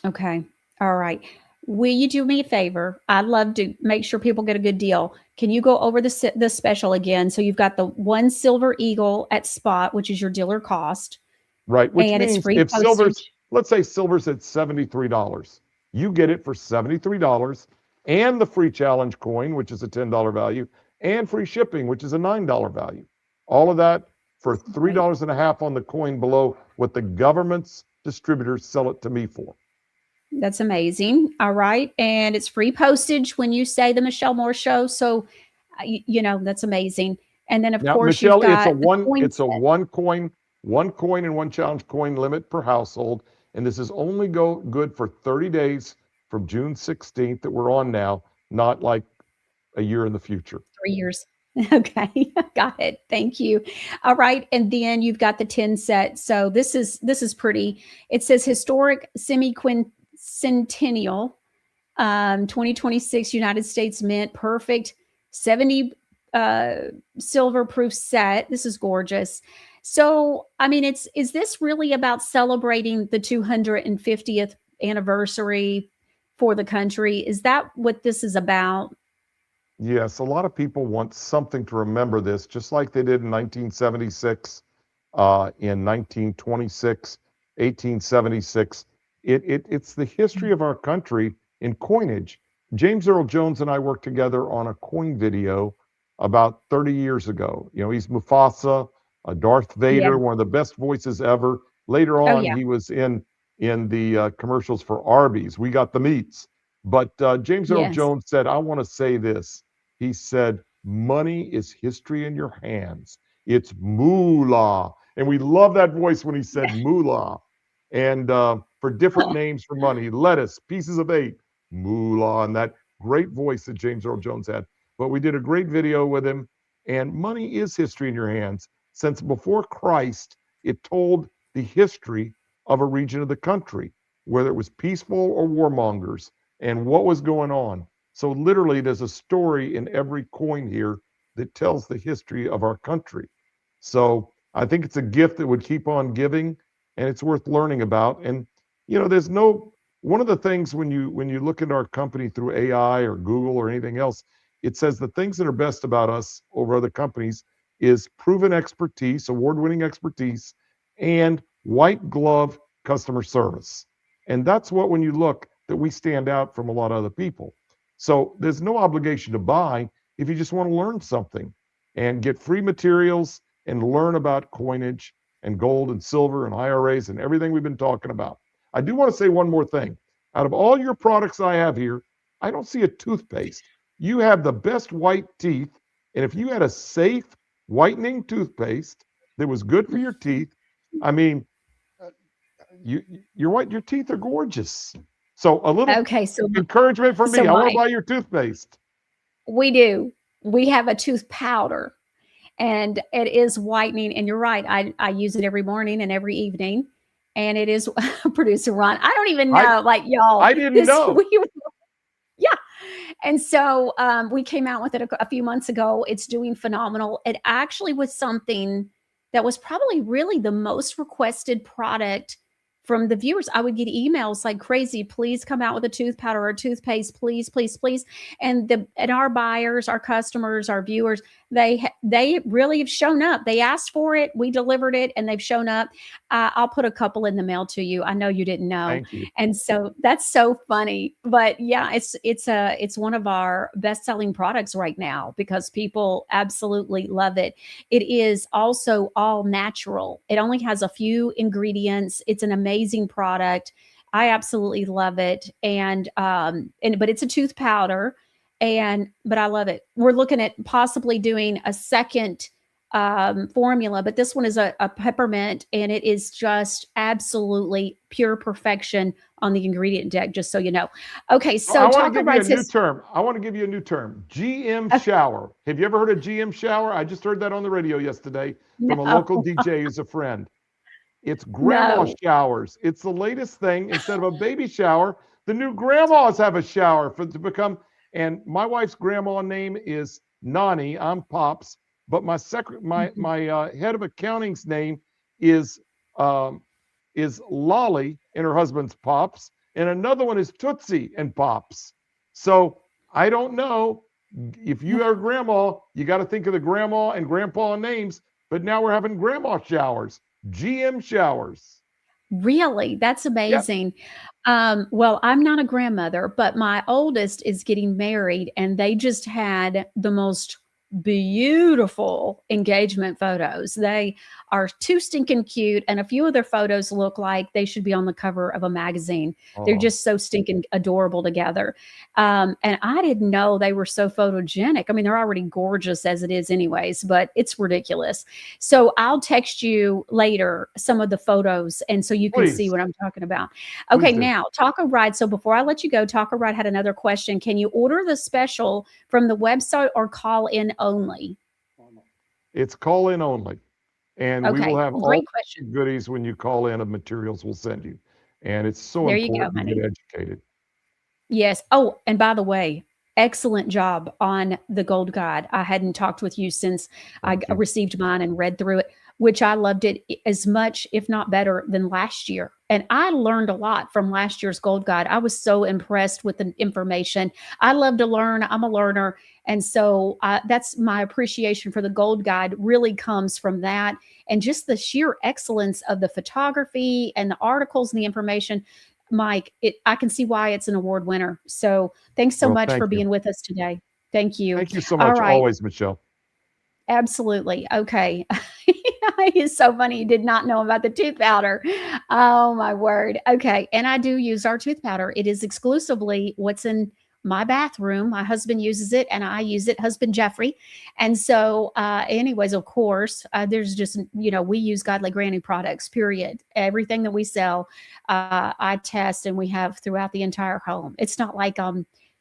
Okay. All right. Will you do me a favor? I'd love to make sure people get a good deal. Can you go over the special again? So you've got the 1 silver eagle at spot, which is your dealer cost. Right. Which and means it's free if postage. silver's, let's say silver's at $73, you get it for $73 and the free challenge coin, which is a $10 value, and free shipping, which is a $9 value. All of that for $3.50 on the coin below what the government's distributors sell it to me for. That's amazing. All right. And it's free postage when you say the Michelle Moore Show. So, that's amazing. And then, of course, Michelle, you've got it's a one coin and one challenge coin limit per household. And this is only good for 30 days from June 16th that we're on now, not like a year in the future. 3 years. Okay. Got it. Thank you. All right. And then you've got the 10 set. So this is pretty. It says historic semi-quincentennial 2026 United States Mint perfect 70 silver proof set. This is gorgeous. So, I mean, is this really about celebrating the 250th anniversary for the country? Is that what this is about? Yes, a lot of people want something to remember this, just like they did in 1976, in 1926, 1876. It's the history of our country in coinage. James Earl Jones and I worked together on a coin video about 30 years ago. He's Mufasa, Darth Vader, one of the best voices ever. Later on, he was in the commercials for Arby's. We got the meats. But James Earl Jones said, I want to say this. He said, money is history in your hands. It's moolah. And we love that voice when he said moolah. And for different names for money, lettuce, pieces of 8, moolah, and that great voice that James Earl Jones had. But we did a great video with him. And money is history in your hands. Since before Christ, it told the history of a region of the country, whether it was peaceful or warmongers, and what was going on. So literally, there's a story in every coin here that tells the history of our country. So I think it's a gift that would keep on giving, and it's worth learning about. And there's one of the things when you look at our company through AI or Google or anything else, It says the things that are best about us over other companies is proven expertise, award-winning expertise, and white glove customer service. And that's what, when you look, that we stand out from a lot of other people. So there's no obligation to buy if you just want to learn something and get free materials and learn about coinage and gold and silver and IRAs and everything we've been talking about. I do want to say one more thing. Out of all your products I have here, I don't see a toothpaste. You have the best white teeth. And if you had a safe whitening toothpaste that was good for your teeth, I mean, your teeth are gorgeous. So a little encouragement for me. I want to buy your toothpaste. We do. We have a tooth powder, and it is whitening. And you're right. I use it every morning and every evening. And it is Producer Ron. I don't even know, y'all. I didn't know. Yeah. And so we came out with it a few months ago. It's doing phenomenal. It actually was something that was probably really the most requested product from the viewers. I would get emails like crazy, please come out with a tooth powder or toothpaste, please, please, please. And our buyers, our customers, our viewers, they really have shown up. They asked for it, we delivered it, and they've shown up. I'll put a couple in the mail to you. I know you didn't know. Thank you. And so that's so funny. But yeah, it's one of our best-selling products right now because people absolutely love it. It is also all natural. It only has a few ingredients. It's an amazing product. I absolutely love it. But it's a tooth powder. But I love it. We're looking at possibly doing a second formula, but this one is a peppermint, and it is just absolutely pure perfection on the ingredient deck, just so you know. Okay, so I want to give you a new term. I want to give you a new term. GM shower. Have you ever heard of GM shower? I just heard that on the radio yesterday from a local DJ who's a friend. It's grandma showers. It's the latest thing. Instead of a baby shower, the new grandmas have a shower to become. And my wife's grandma name is Nani. I'm Pops. But my head of accounting's name is Lolly, and her husband's Pops. And another one is Tootsie and Pops. So I don't know if you are grandma, you got to think of the grandma and grandpa names. But now we're having grandma showers, GM showers. Really? That's amazing. Yep. Well, I'm not a grandmother, but my oldest is getting married, and they just had the most beautiful engagement photos. They are too stinking cute, and a few of their photos look like they should be on the cover of a magazine. They're just so stinking adorable together. And I didn't know they were so photogenic. I mean, they're already gorgeous as it is anyways, but it's ridiculous. So I'll text you later some of the photos, and so you can see what I'm talking about. Okay, now Taco Ride. So before I let you go, Taco Ride had another question. Can you order the special from the website or call in only? It's call in only. And we will have all goodies when you call in of materials we'll send you. And it's so important to get educated. Yes. Oh, and by the way, excellent job on the Gold Guide. I hadn't talked with you since I received mine and read through it, which I loved it as much, if not better, than last year. And I learned a lot from last year's Gold Guide. I was so impressed with the information. I love to learn. I'm a learner. And so that's my appreciation for the Gold Guide really comes from that. And just the sheer excellence of the photography and the articles and the information. Mike, I can see why it's an award winner. So thanks so much for being with us today. Thank you. Thank you so much. Always, Michelle. Absolutely. Okay. It's so funny. You did not know about the tooth powder. Oh, my word. Okay. And I do use our tooth powder. It is exclusively what's in my bathroom. My husband uses it and I use it, husband Jeffrey. And so anyways, of course, there's just, we use Godly Granny products, period. Everything that we sell, I test and we have throughout the entire home. It's not like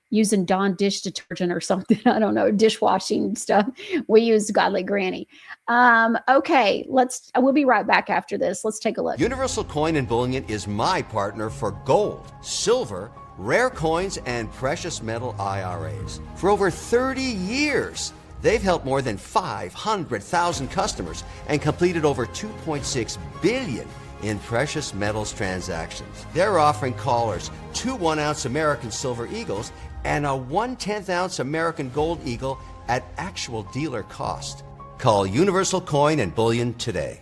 using Dawn dish detergent or something. I don't know, dishwashing stuff. We use Godly Granny. Okay, we'll be right back after this. Let's take a look. Universal Coin and Bullion is my partner for gold, silver, rare coins, and precious metal IRAs. For over 30 years, they've helped more than 500,000 customers and completed over 2.6 billion in precious metals transactions. They're offering callers 2 1-ounce American Silver Eagles and a 1/10 ounce American Gold Eagle at actual dealer cost. Call Universal Coin and Bullion today.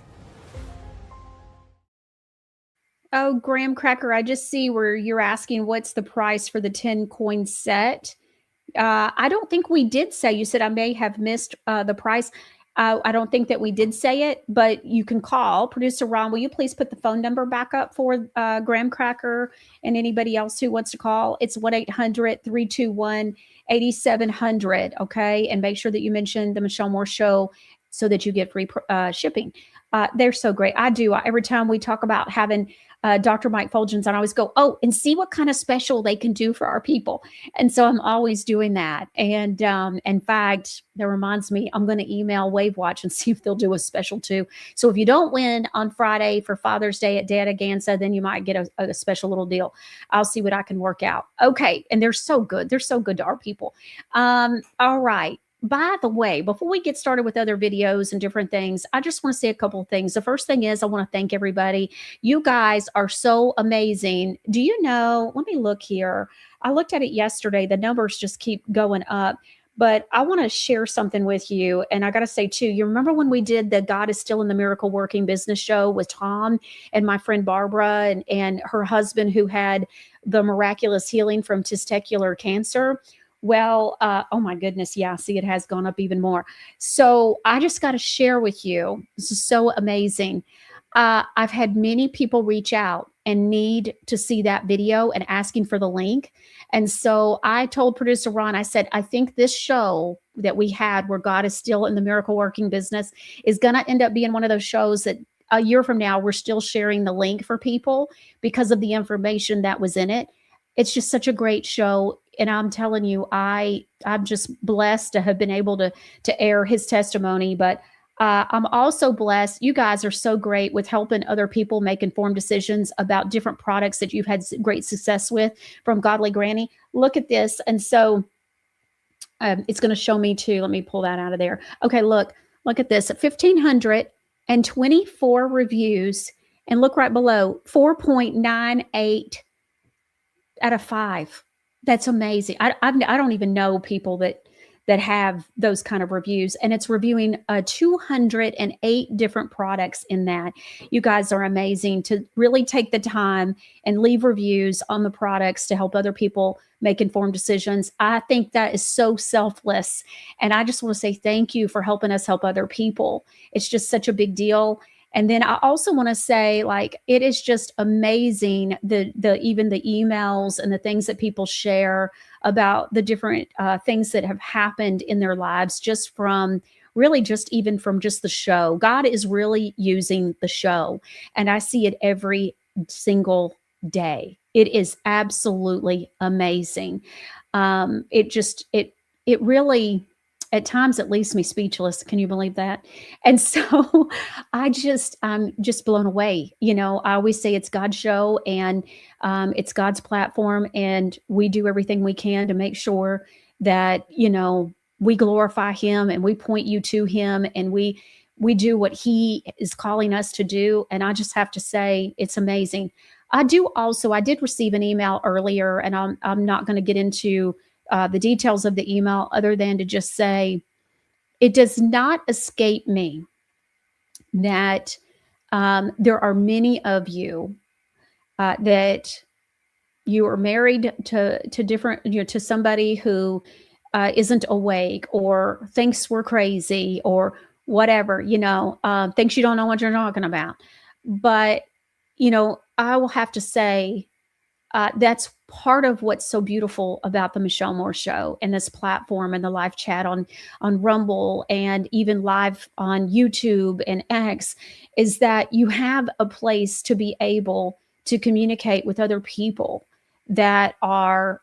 Oh, Graham Cracker, I just see where you're asking what's the price for the 10 coin set. I don't think we did say, you said I may have missed the price. I don't think that we did say it, but you can call. Producer Ron, will you please put the phone number back up for Graham Cracker and anybody else who wants to call? It's 1-800-321-8700, okay? And make sure that you mention the Michelle Moore Show so that you get free shipping. They're so great. I do. Every time we talk about having Dr. Mike Fuljenz, I always go, oh, and see what kind of special they can do for our people. And so I'm always doing that. And in fact, that reminds me, I'm going to email Wave Watch and see if they'll do a special too. So if you don't win on Friday for Father's Day at Data Gansa, then you might get a special little deal. I'll see what I can work out. Okay. And they're so good. They're so good to our people. All right. By the way, before we get started with other videos and different things, I just want to say a couple of things. The first thing is I want to thank everybody. You guys are so amazing. Do you know, let me look here. I looked at it yesterday. The numbers just keep going up. But I want to share something with you. And I got to say, too, you remember when we did the God is Still in the Miracle Working Business show with Tom and my friend Barbara and her husband who had the miraculous healing from testicular cancer? Well, oh my goodness. Yeah, see, it has gone up even more. So I just got to share with you. This is so amazing. I've had many people reach out and need to see that video and asking for the link. And so I told producer Ron, I said, I think this show that we had where God is still in the miracle working business is going to end up being one of those shows that a year from now, we're still sharing the link for people because of the information that was in it. It's just such a great show. And I'm telling you, I'm just blessed to have been able to air his testimony. But I'm also blessed. You guys are so great with helping other people make informed decisions about different products that you've had great success with from Godly Granny. Look at this. And so it's going to show me too. Let me pull that out of there. Okay, look at this. 1,524 reviews. And look right below, 4.98 out of 5. That's amazing. I don't even know people that have those kind of reviews, and it's reviewing 208 different products in that. You guys are amazing to really take the time and leave reviews on the products to help other people make informed decisions. I think that is so selfless. And I just want to say thank you for helping us help other people. It's just such a big deal. And then I also want to say, like, it is just amazing, even the emails and the things that people share about the different things that have happened in their lives just from the show. God is really using the show. And I see it every single day. It is absolutely amazing. It really, at times, it leaves me speechless. Can you believe that? And so I'm just blown away. You know, I always say it's God's show and it's God's platform. And we do everything we can to make sure that, you know, we glorify him and we point you to him and we do what he is calling us to do. And I just have to say, it's amazing. I did receive an email earlier, and I'm not going to get into the details of the email other than to just say, it does not escape me that there are many of you that you are married to different, to somebody who isn't awake or thinks we're crazy or whatever, thinks you don't know what you're talking about. But, I will have to say, that's part of what's so beautiful about the Michelle Moore Show and this platform and the live chat on Rumble and even live on YouTube and X is that you have a place to be able to communicate with other people that are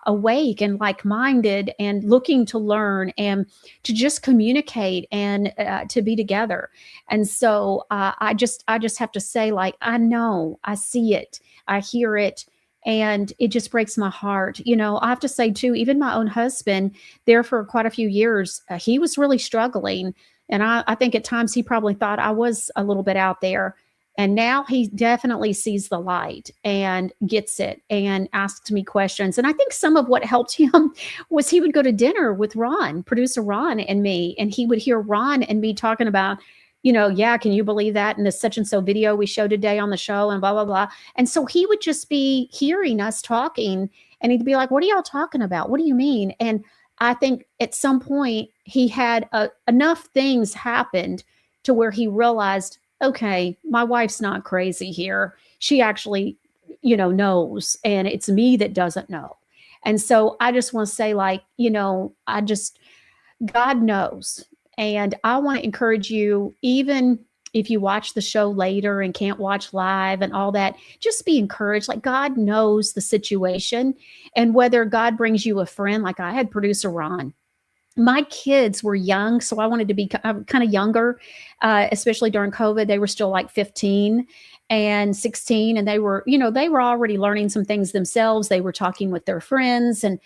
awake and like-minded and looking to learn and to just communicate and to be together. And so I just have to say, like, I know, I see it, I hear it, and it just breaks my heart. I have to say too, even my own husband there for quite a few years, he was really struggling. And I think at times he probably thought I was a little bit out there. And now he definitely sees the light and gets it and asks me questions. And I think some of what helped him was he would go to dinner with Ron, producer Ron, and me, and he would hear Ron and me talking about, yeah, can you believe that? And the such and so video we showed today on the show and blah, blah, blah. And so he would just be hearing us talking and he'd be like, what are y'all talking about? What do you mean? And I think at some point he had enough things happened to where he realized, okay, my wife's not crazy here. She actually, knows, and it's me that doesn't know. And so I just want to say, God knows. And I want to encourage you, even if you watch the show later and can't watch live and all that, just be encouraged. Like, God knows the situation. And whether God brings you a friend, like I had producer Ron, my kids were young, so I wanted to be kind of younger, especially during COVID. They were still like 15 and 16, and they were already learning some things themselves. They were talking with their friends, and,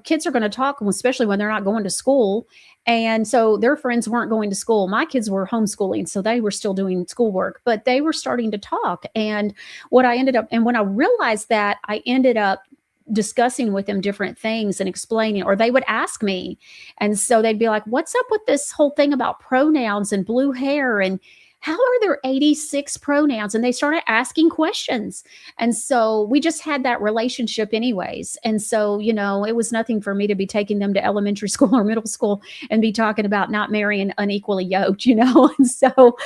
kids are going to talk, especially when they're not going to school. And so their friends weren't going to school. My kids were homeschooling, so they were still doing schoolwork, but they were starting to talk. And when I realized that, I ended up discussing with them different things and explaining, or they would ask me. And so they'd be like, what's up with this whole thing about pronouns and blue hair? And how are there 86 pronouns? And they started asking questions. And so we just had that relationship anyways. And so, it was nothing for me to be taking them to elementary school or middle school and be talking about not marrying unequally yoked, And so,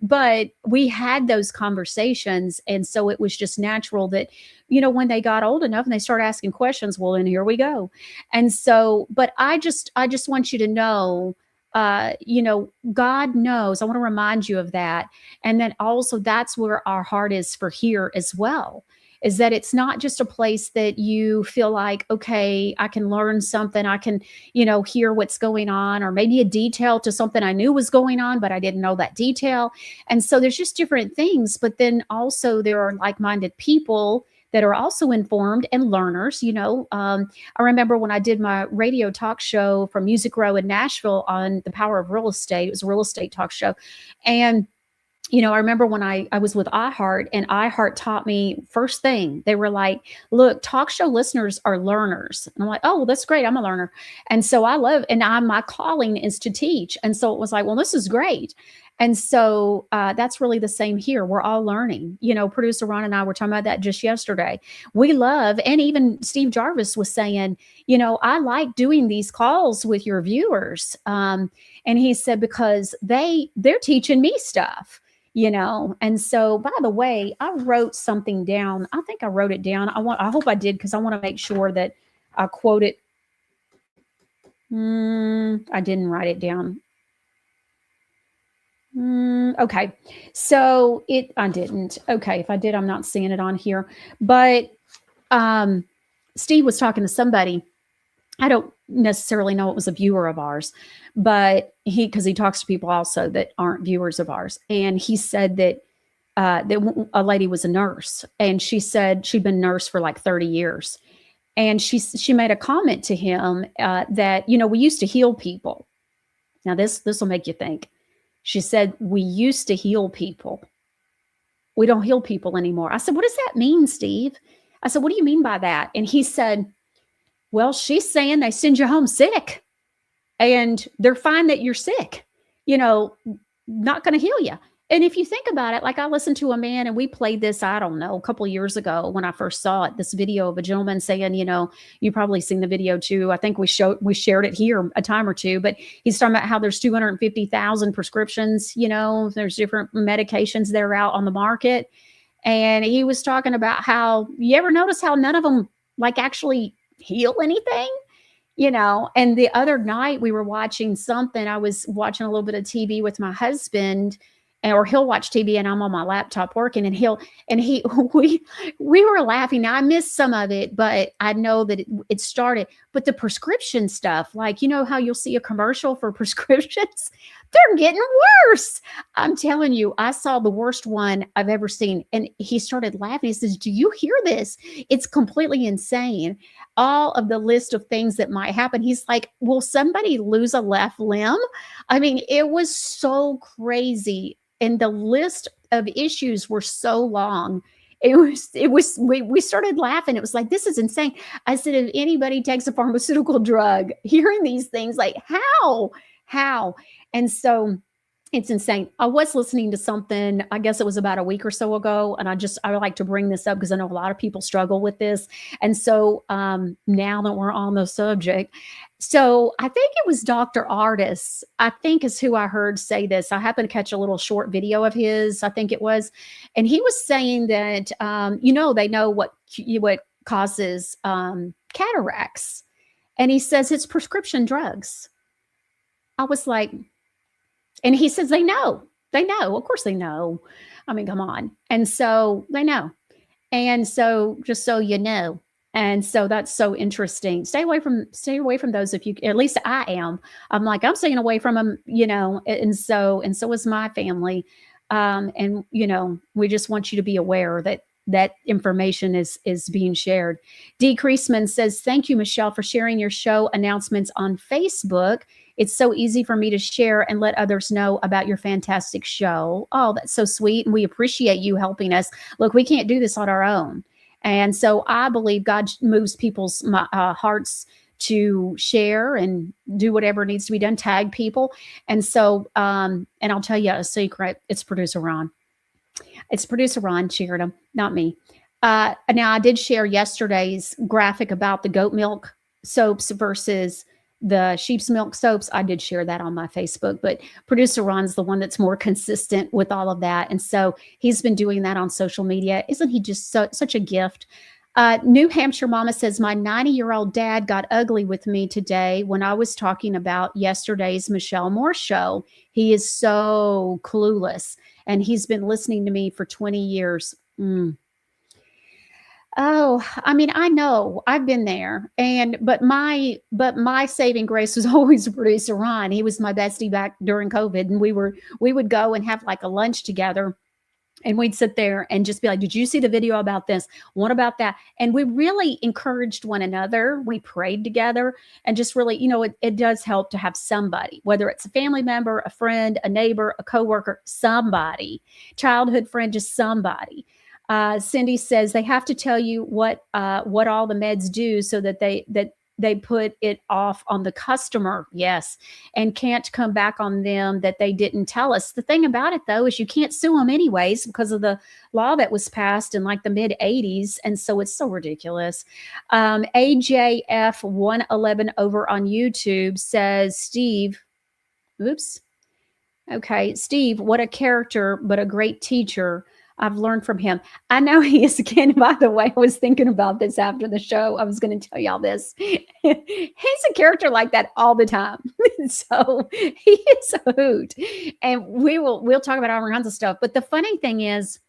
but we had those conversations. And so it was just natural that, when they got old enough and they started asking questions, well, then here we go. And so, but I just want you to know, God knows. I want to remind you of that. And then also that's where our heart is for here as well, is that it's not just a place that you feel like, okay, I can learn something. I can, hear what's going on, or maybe a detail to something I knew was going on, but I didn't know that detail. And so there's just different things, but then also there are like-minded people that are also informed and learners. I remember when I did my radio talk show from Music Row in Nashville on the power of real estate. It was a real estate talk show. And, I remember when I was with iHeart, and iHeart taught me first thing, they were like, look, talk show listeners are learners. And I'm like, oh, well, that's great. I'm a learner. And so my calling is to teach. And so it was like, well, this is great. And so that's really the same here. We're all learning. Producer Ron and I were talking about that just yesterday. We love, and even Steve Jarvis was saying, I like doing these calls with your viewers. And he said, because they're teaching me stuff, And so, by the way, I wrote something down. I think I wrote it down. I hope I did, because I want to make sure that I quote it. I didn't write it down. Okay. So I didn't. Okay. If I did, I'm not seeing it on here, but, Steve was talking to somebody. I don't necessarily know it was a viewer of ours, but because he talks to people also that aren't viewers of ours. And he said that, that a lady was a nurse, and she said she'd been a nurse for like 30 years. And she made a comment to him, that, we used to heal people. Now this will make you think. She said, we used to heal people. We don't heal people anymore. I said, what does that mean, Steve? I said, what do you mean by that? And he said, well, she's saying they send you home sick and they're fine that you're sick, not going to heal you. And if you think about it, like I listened to a man, and we played this, I don't know, a couple of years ago when I first saw it, this video of a gentleman saying, you probably seen the video too. I think we shared it here a time or two, but he's talking about how there's 250,000 prescriptions, there's different medications that are out on the market. And he was talking about how, you ever notice how none of them like actually heal anything? And the other night we were watching something, I was watching a little bit of TV with my husband, or he'll watch TV and I'm on my laptop working, and we were laughing. Now I missed some of it, but I know that it started. But the prescription stuff, like, how you'll see a commercial for prescriptions, they're getting worse. I'm telling you, I saw the worst one I've ever seen. And he started laughing. He says, do you hear this? It's completely insane. All of the list of things that might happen. He's like, will somebody lose a left limb? I mean, it was so crazy. And the list, of issues were so long. We started laughing. It was like, this is insane. I said, if anybody takes a pharmaceutical drug, hearing these things, like how? And so it's insane. I was listening to something, I guess it was about a week or so ago, and I like to bring this up because I know a lot of people struggle with this. And so now that we're on the subject, so I think it was Dr. Artis, I think is who I heard say this. I happened to catch a little short video of his, I think it was, and he was saying that, they know what causes cataracts. And he says it's prescription drugs. I was like, and he says, they know, of course they know. I mean, come on. And so they know. And so just so you know, and so that's so interesting. Stay away from those if you, at least I am. I'm like, I'm staying away from them, and so is my family. And we just want you to be aware that information is being shared. D. Creasman says, thank you, Michelle, for sharing your show announcements on Facebook. It's so easy for me to share and let others know about your fantastic show. Oh, that's so sweet. And we appreciate you helping us. Look, we can't do this on our own. And so I believe God moves people's hearts to share and do whatever needs to be done, tag people. And so, and I'll tell you a secret, it's producer Ron. It's producer Ron shared them, not me. Now, I did share yesterday's graphic about the goat milk soaps versus the sheep's milk soaps. I did share that on my Facebook, but producer Ron's the one that's more consistent with all of that. And so he's been doing that on social media. Isn't he just such a gift? New Hampshire Mama says, my 90-year-old dad got ugly with me today when I was talking about yesterday's Michelle Moore show. He is so clueless, and he's been listening to me for 20 years. Oh, I mean, I know I've been there, but my saving grace was always producer Ron. He was my bestie back during COVID, and we would go and have like a lunch together, and we'd sit there and just be like, did you see the video about this? What about that? And we really encouraged one another. We prayed together, and just really, it does help to have somebody, whether it's a family member, a friend, a neighbor, a coworker, somebody, childhood friend, just somebody. Cindy says they have to tell you what all the meds do so that they put it off on the customer. Yes. And can't come back on them that they didn't tell us. The thing about it, though, is you can't sue them anyways because of the law that was passed in like the mid 80s. And so it's so ridiculous. AJF 111 over on YouTube says, Steve, what a character, but a great teacher. I've learned from him. I know he is, again, by the way, I was thinking about this after the show. I was going to tell y'all this. He's a character like that all the time. So he is a hoot. And we'll talk about all kinds of stuff. But the funny thing is,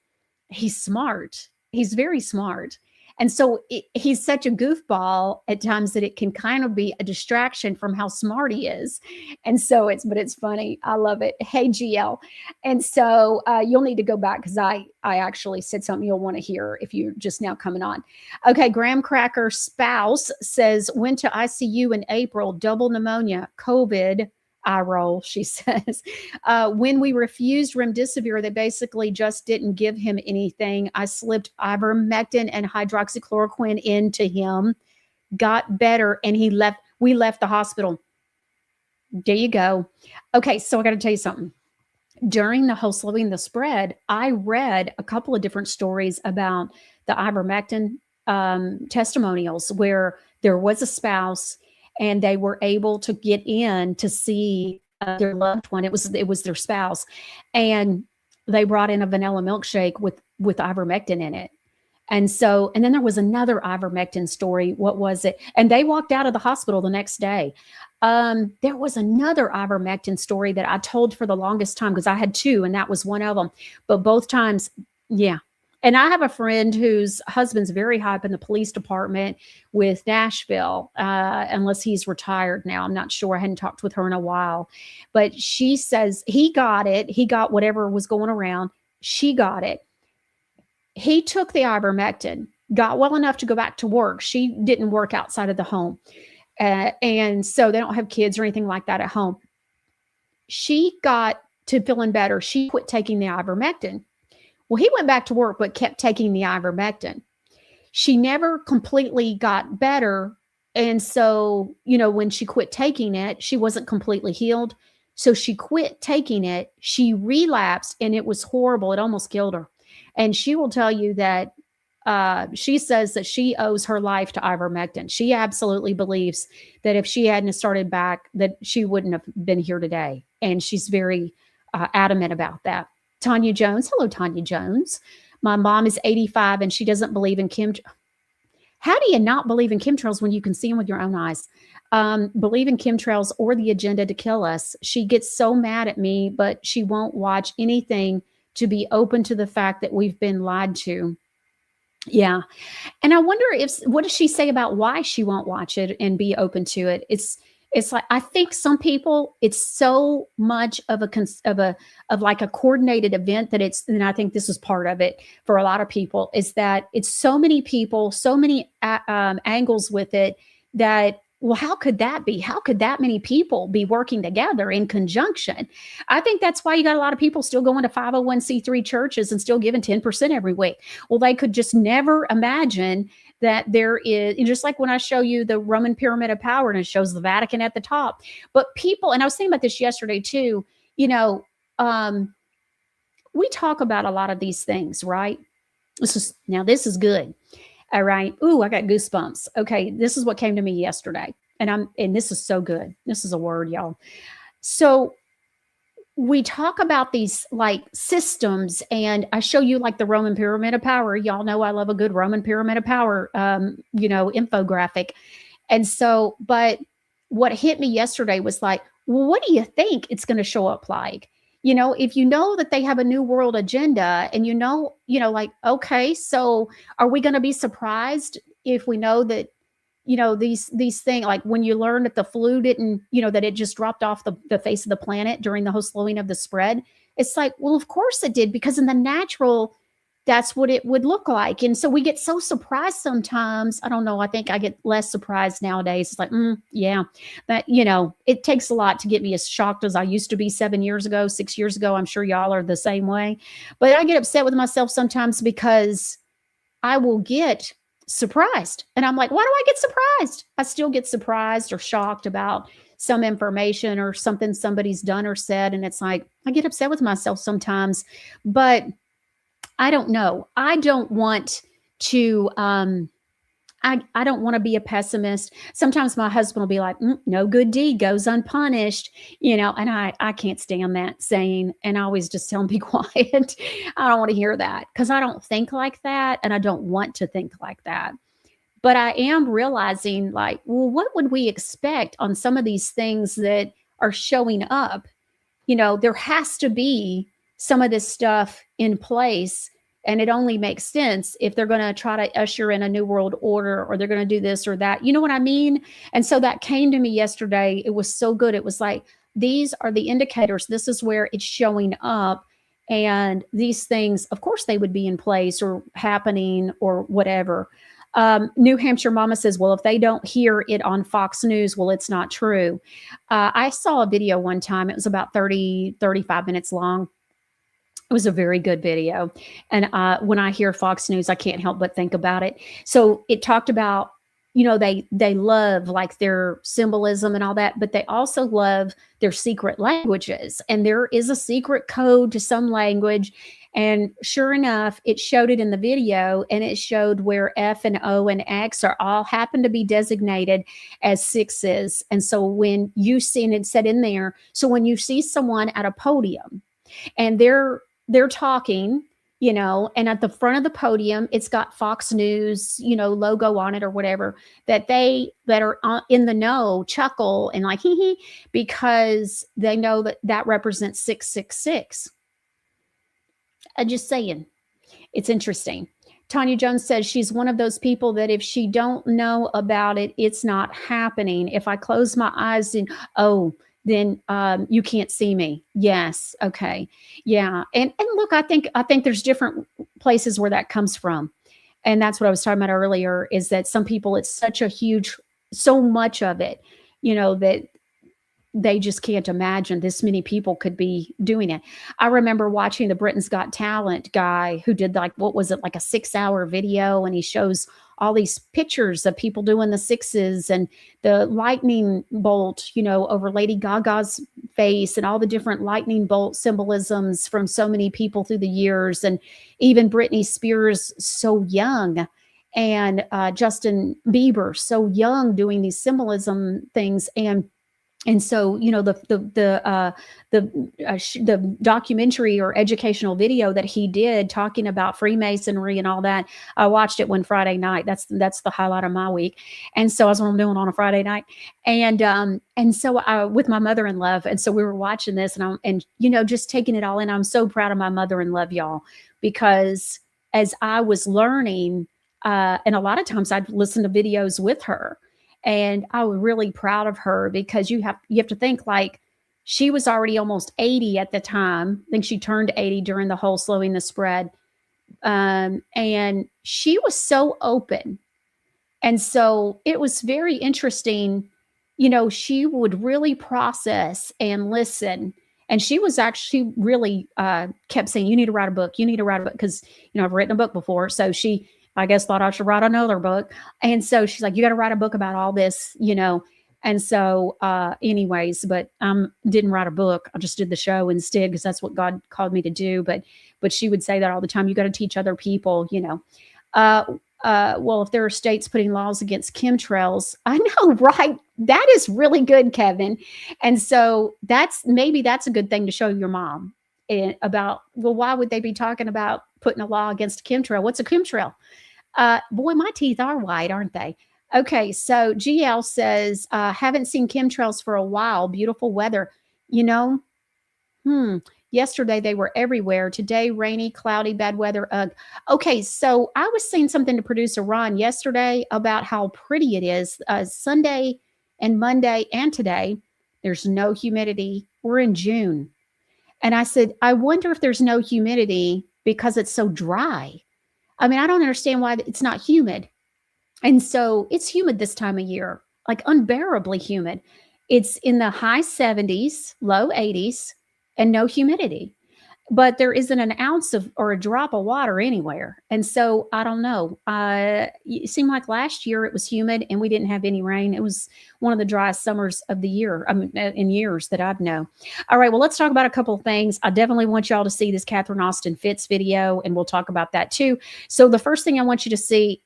he's smart. He's very smart. And so he's such a goofball at times that it can kind of be a distraction from how smart he is. And so it's funny. I love it. Hey, GL. And so you'll need to go back because I actually said something you'll want to hear if you're just now coming on. Okay. Graham Cracker spouse says, went to ICU in April, double pneumonia, COVID. I roll, she says. When we refused remdesivir, they basically just didn't give him anything. I slipped ivermectin and hydroxychloroquine into him, got better, and we left the hospital. There you go. Okay, so I got to tell you something. During the whole slowing the spread, I read a couple of different stories about the ivermectin testimonials where there was a spouse and they were able to get in to see their loved one. It was their spouse, and they brought in a vanilla milkshake with ivermectin in it. And then there was another ivermectin story. What was it? And they walked out of the hospital the next day. There was another ivermectin story that I told for the longest time because I had two, and that was one of them. But both times, yeah. And I have a friend whose husband's very high up in the police department with Nashville, unless he's retired now. I'm not sure. I hadn't talked with her in a while. But she says he got it. He got whatever was going around. She got it. He took the ivermectin, got well enough to go back to work. She didn't work outside of the home. And so they don't have kids or anything like that at home. She got to feeling better. She quit taking the ivermectin. Well, he went back to work, but kept taking the ivermectin. She never completely got better. And so, when she quit taking it, she wasn't completely healed. So she quit taking it. She relapsed and it was horrible. It almost killed her. And she will tell you that she says that she owes her life to ivermectin. She absolutely believes that if she hadn't started back, that she wouldn't have been here today. And she's very adamant about that. Tanya Jones. Hello, Tanya Jones. My mom is 85 and she doesn't believe in How do you not believe in chemtrails when you can see them with your own eyes? Believe in chemtrails or the agenda to kill us. She gets so mad at me, but she won't watch anything to be open to the fact that we've been lied to. Yeah. And I wonder what does she say about why she won't watch it and be open to it? It's like, I think some people, it's so much of like a coordinated event that and I think this is part of it for a lot of people, is that it's so many people, so many angles with it that, well, how could that be? How could that many people be working together in conjunction? I think that's why you got a lot of people still going to 501c3 churches and still giving 10% every week. Well, they could just never imagine that there is, just like when I show you the Roman pyramid of power and it shows the Vatican at the top. But people, and I was thinking about this yesterday too, we talk about a lot of these things, right? This is good. All right. Ooh, I got goosebumps. Okay. This is what came to me yesterday. And this is so good. This is a word, y'all. So we talk about these like systems, and I show you like the Roman pyramid of power. Y'all know I love a good Roman pyramid of power, infographic. And so, but what hit me yesterday was like, well, what do you think it's going to show up like? If you know that they have a new world agenda and okay, so are we going to be surprised if we know that, these things, like when you learn that the flu didn't, that it just dropped off the face of the planet during the whole slowing of the spread? It's like, well, of course it did, because in the natural, that's what it would look like. And so we get so surprised sometimes. I don't know. I think I get less surprised nowadays. It's like, yeah, that, it takes a lot to get me as shocked as I used to be 7 years ago, 6 years ago. I'm sure y'all are the same way. But I get upset with myself sometimes because I will get surprised. And I'm like, why do I get surprised? I still get surprised or shocked about some information or something somebody's done or said. And it's like, I get upset with myself sometimes, but I don't know. I don't want to, I don't want to be a pessimist. Sometimes my husband will be like, no good deed goes unpunished, and I can't stand that saying, and I always just tell him, be quiet. I don't want to hear that because I don't think like that. And I don't want to think like that. But I am realizing like, well, what would we expect on some of these things that are showing up? There has to be some of this stuff in place, and it only makes sense if they're going to try to usher in a new world order, or they're going to do this or that. You know what I mean? And so that came to me yesterday. It was so good. It was like, these are the indicators. This is where it's showing up. And these things, of course, they would be in place or happening or whatever. New Hampshire Mama says, well, if they don't hear it on Fox News, well, it's not true. I saw a video one time. It was about 35 minutes long. It was a very good video. And when I hear Fox News, I can't help but think about it. So it talked about, they love like their symbolism and all that, but they also love their secret languages. And there is a secret code to some language. And sure enough, it showed it in the video, and it showed where F and O and X are all happen to be designated as sixes. And so when you see, and it said in there, so when you see someone at a podium and they're talking, and at the front of the podium, it's got Fox News, logo on it or whatever, that are in the know chuckle and like, hee hee, because they know that represents 666. I'm just saying, it's interesting. Tanya Jones says she's one of those people that if she don't know about it, it's not happening. If I close my eyes and, then you can't see me. Yes. Okay. Yeah. And look, I think there's different places where that comes from. And that's what I was talking about earlier, is that some people, it's so much of it, that they just can't imagine this many people could be doing it. I remember watching the Britain's Got Talent guy who did like, what was it, like a 6-hour video, and he shows all these pictures of people doing the sixes and the lightning bolt, you know, over Lady Gaga's face, and all the different lightning bolt symbolisms from so many people through the years, and even Britney Spears so young, and Justin Bieber so young doing these symbolism things. And so, you know, the documentary or educational video that he did talking about Freemasonry and all that, I watched it one Friday night. That's the highlight of my week. And so that's what I'm doing on a Friday night. And so I, with my mother-in-law, and so we were watching this, and you know, just taking it all in. I'm so proud of my mother-in-law, y'all, because as I was learning, and a lot of times I'd listen to videos with her. And I was really proud of her, because you have to think, like, she was already almost 80 at the time. I think she turned 80 during the whole Slowing the Spread. And she was so open. And so it was very interesting. You know, she would really process and listen. And she was actually really kept saying, you need to write a book. You need to write a book. Because, you know, I've written a book before. So she, I guess, thought I should write another book. And so she's like, you got to write a book about all this, you know. And so anyways, but didn't write a book. I just did the show instead, because that's what God called me to do. But she would say that all the time. You got to teach other people, you know. Well, if there are states putting laws against chemtrails, I know, right? That is really good, Kevin. And so maybe that's a good thing to show your mom about, well, why would they be talking about putting a law against a chemtrail? What's a chemtrail? Boy, my teeth are white, aren't they? Okay, so GL says, haven't seen chemtrails for a while. Beautiful weather. You know, yesterday they were everywhere. Today, rainy, cloudy, bad weather. Okay, so I was saying something to producer Ron yesterday about how pretty it is. Sunday and Monday and today, there's no humidity. We're in June. And I said, I wonder if there's no humidity because it's so dry. I mean, I don't understand why it's not humid. And so it's humid this time of year, like unbearably humid. It's in the high 70s, low 80s, and no humidity. But there isn't an ounce of or a drop of water anywhere. And so I don't know. It seemed like last year it was humid and we didn't have any rain. It was one of the driest summers of the year, in years that I've known. All right, well, let's talk about a couple of things. I definitely want y'all to see this Catherine Austin Fitz video, and we'll talk about that too. So the first thing I want you to see,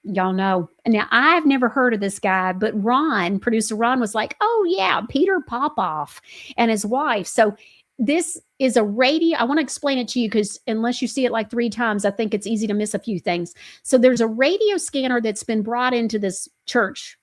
y'all know, now I've never heard of this guy, but Ron, producer Ron, was like, oh yeah, Peter Popoff and his wife. So this is a radio. I want to explain it to you, because unless you see it like 3 times, I think it's easy to miss a few things. So there's a radio scanner that's been brought into this church,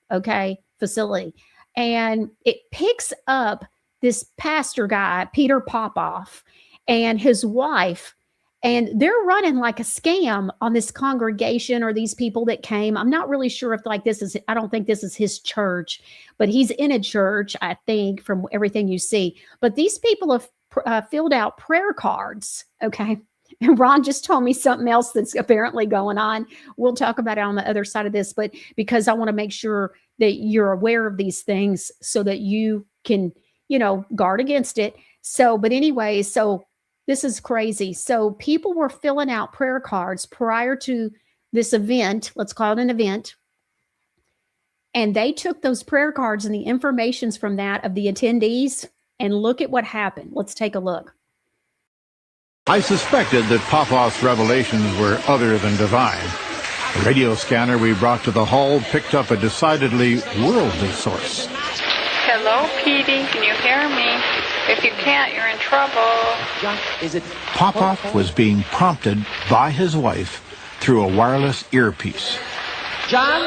facility, and it picks up this pastor guy, Peter Popoff, and his wife, and they're running like a scam on this congregation or these people that came. I'm not really sure if I don't think this is his church, but he's in a church, I think, from everything you see. But these people have filled out prayer cards, okay? And Ron just told me something else that's apparently going on. We'll talk about it on the other side of this, but because I want to make sure that you're aware of these things so that you can, guard against it. So, but anyway, so this is crazy. So people were filling out prayer cards prior to this event. Let's call it an event. And they took those prayer cards and the informations from that of the attendees, and look at what happened. Let's take a look. I suspected that Popoff's revelations were other than divine. The radio scanner we brought to the hall picked up a decidedly worldly source. Hello, Petey. Can you hear me? If you can't, you're in trouble. Popoff was being prompted by his wife through a wireless earpiece. John?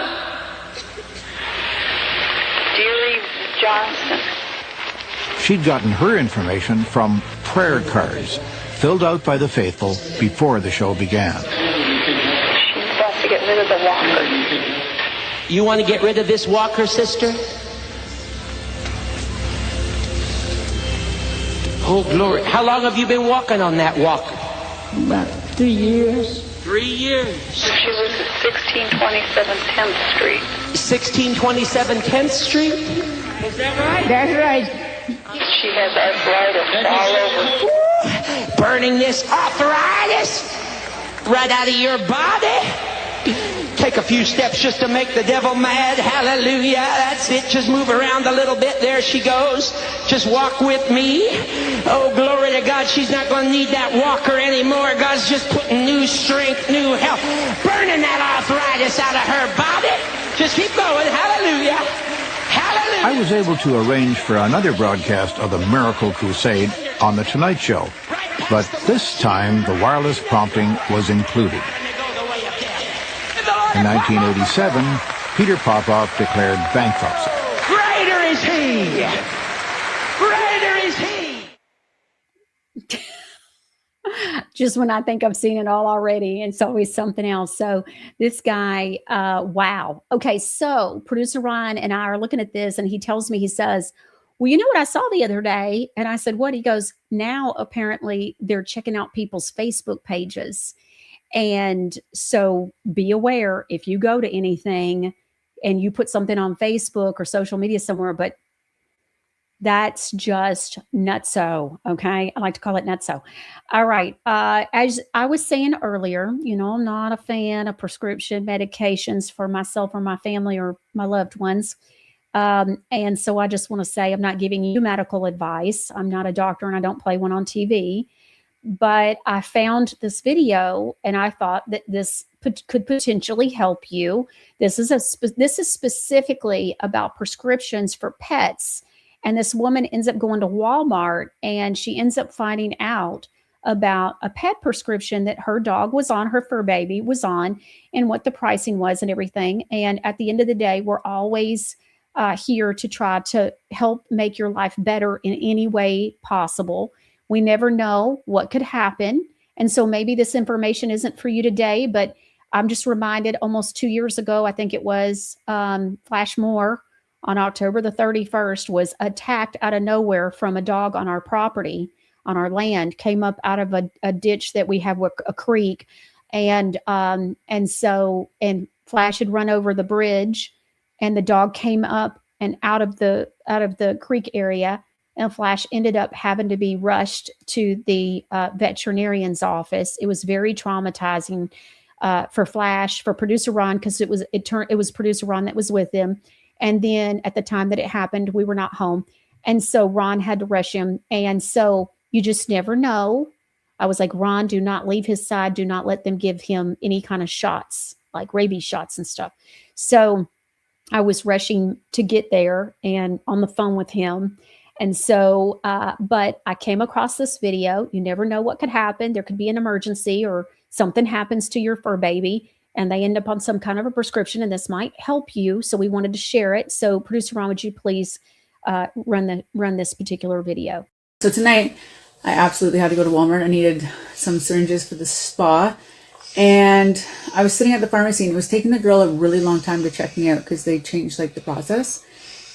Deary Johnston. She'd gotten her information from prayer cards filled out by the faithful before the show began. She's got to get rid of the walker. You want to get rid of this walker, sister? Oh, glory. How long have you been walking on that walker? About 3 years. 3 years. She lives at 1627 10th Street. 1627 10th Street? Is that right? That's right. She has arthritis all over. Burning this arthritis right out of your body. Take a few steps just to make the devil mad. Hallelujah. That's it. Just move around a little bit. There she goes. Just walk with me. Oh, glory to God. She's not going to need that walker anymore. God's just putting new strength, new health. Burning that arthritis out of her body. Just keep going. Hallelujah. Hallelujah. I was able to arrange for another broadcast of the Miracle Crusade on The Tonight Show, but this time the wireless prompting was included. In 1987, Peter Popoff declared bankruptcy. Greater is he. Greater is he. Just when I think I've seen it all already, it's always something else. So this guy, wow. Okay, so producer Ron and I are looking at this, and he tells me, he says, well, you know what I saw the other day? And I said, what? He goes, now apparently they're checking out people's Facebook pages. And so be aware if you go to anything and you put something on Facebook or social media somewhere, but that's just nutso. Okay. I like to call it nutso. All right. As I was saying earlier, you know, I'm not a fan of prescription medications for myself or my family or my loved ones. And so I just want to say, I'm not giving you medical advice. I'm not a doctor and I don't play one on TV. But I found this video and I thought that this could potentially help you. This is specifically about prescriptions for pets. And this woman ends up going to Walmart and she ends up finding out about a pet prescription that her dog was on, her fur baby was on, and what the pricing was and everything. And at the end of the day, we're always here to try to help make your life better in any way possible. We never know what could happen. And so maybe this information isn't for you today, but I'm just reminded almost 2 years ago, I think it was Flash Moore on October the 31st was attacked out of nowhere from a dog on our property, on our land, came up out of a ditch that we have, a creek. And Flash had run over the bridge and the dog came up and out of the creek area. And Flash ended up having to be rushed to the veterinarian's office. It was very traumatizing for Flash, for producer Ron, because it was producer Ron that was with him. And then at the time that it happened, we were not home. And so Ron had to rush him. And so you just never know. I was like, Ron, do not leave his side. Do not let them give him any kind of shots, like rabies shots and stuff. So I was rushing to get there and on the phone with him. And so, but I came across this video. You never know what could happen. There could be an emergency or something happens to your fur baby and they end up on some kind of a prescription and this might help you. So we wanted to share it. So producer Ron, would you please run this particular video? So tonight I absolutely had to go to Walmart. I needed some syringes for the spa. And I was sitting at the pharmacy and it was taking the girl a really long time to check me out because they changed like the process.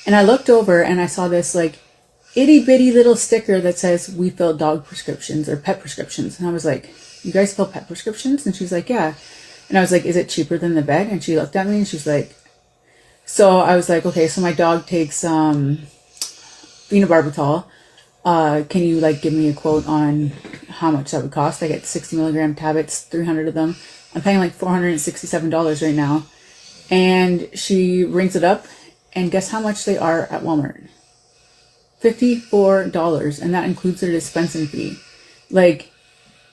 And I looked over and I saw this like itty bitty little sticker that says we fill dog prescriptions or pet prescriptions. And I was like, you guys fill pet prescriptions? And she's like, yeah. And I was like, is it cheaper than the vet? And she looked at me and she's like, so I was like, okay, so my dog takes phenobarbital. Can you like give me a quote on how much that would cost? I get 60 milligram tablets, 300 of them. I'm paying like $467 right now. And she rings it up and guess how much they are at Walmart? $54, and that includes their dispensing fee. Like,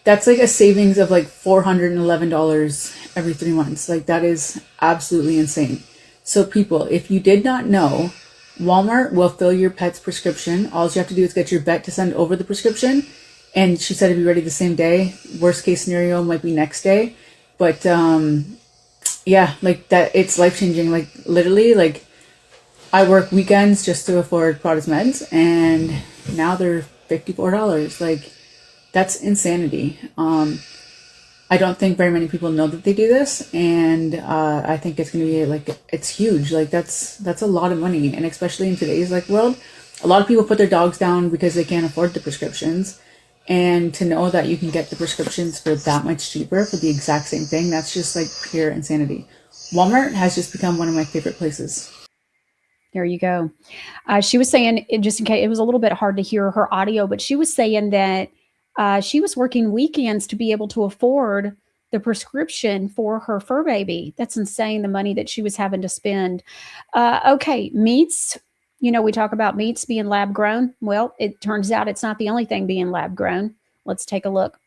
that's like a savings of like $411 every 3 months. Like, that is absolutely insane. So people, if you did not know, Walmart will fill your pet's prescription. All you have to do is get your vet to send over the prescription. And she said it'd be ready the same day. Worst case scenario might be next day. But yeah, like that, it's life-changing. Like literally, like I work weekends just to afford Prada's meds, and now they're $54. Like, that's insanity. I don't think very many people know that they do this, and I think it's gonna be like, it's huge. Like that's a lot of money, and especially in today's like world, a lot of people put their dogs down because they can't afford the prescriptions. And to know that you can get the prescriptions for that much cheaper for the exact same thing, that's just like pure insanity. Walmart has just become one of my favorite places. There you go. She was saying, just in case, it was a little bit hard to hear her audio, but she was saying that she was working weekends to be able to afford the prescription for her fur baby. That's insane, the money that she was having to spend. Okay, meats. We talk about meats being lab grown. Well, it turns out it's not the only thing being lab grown. Let's take a look.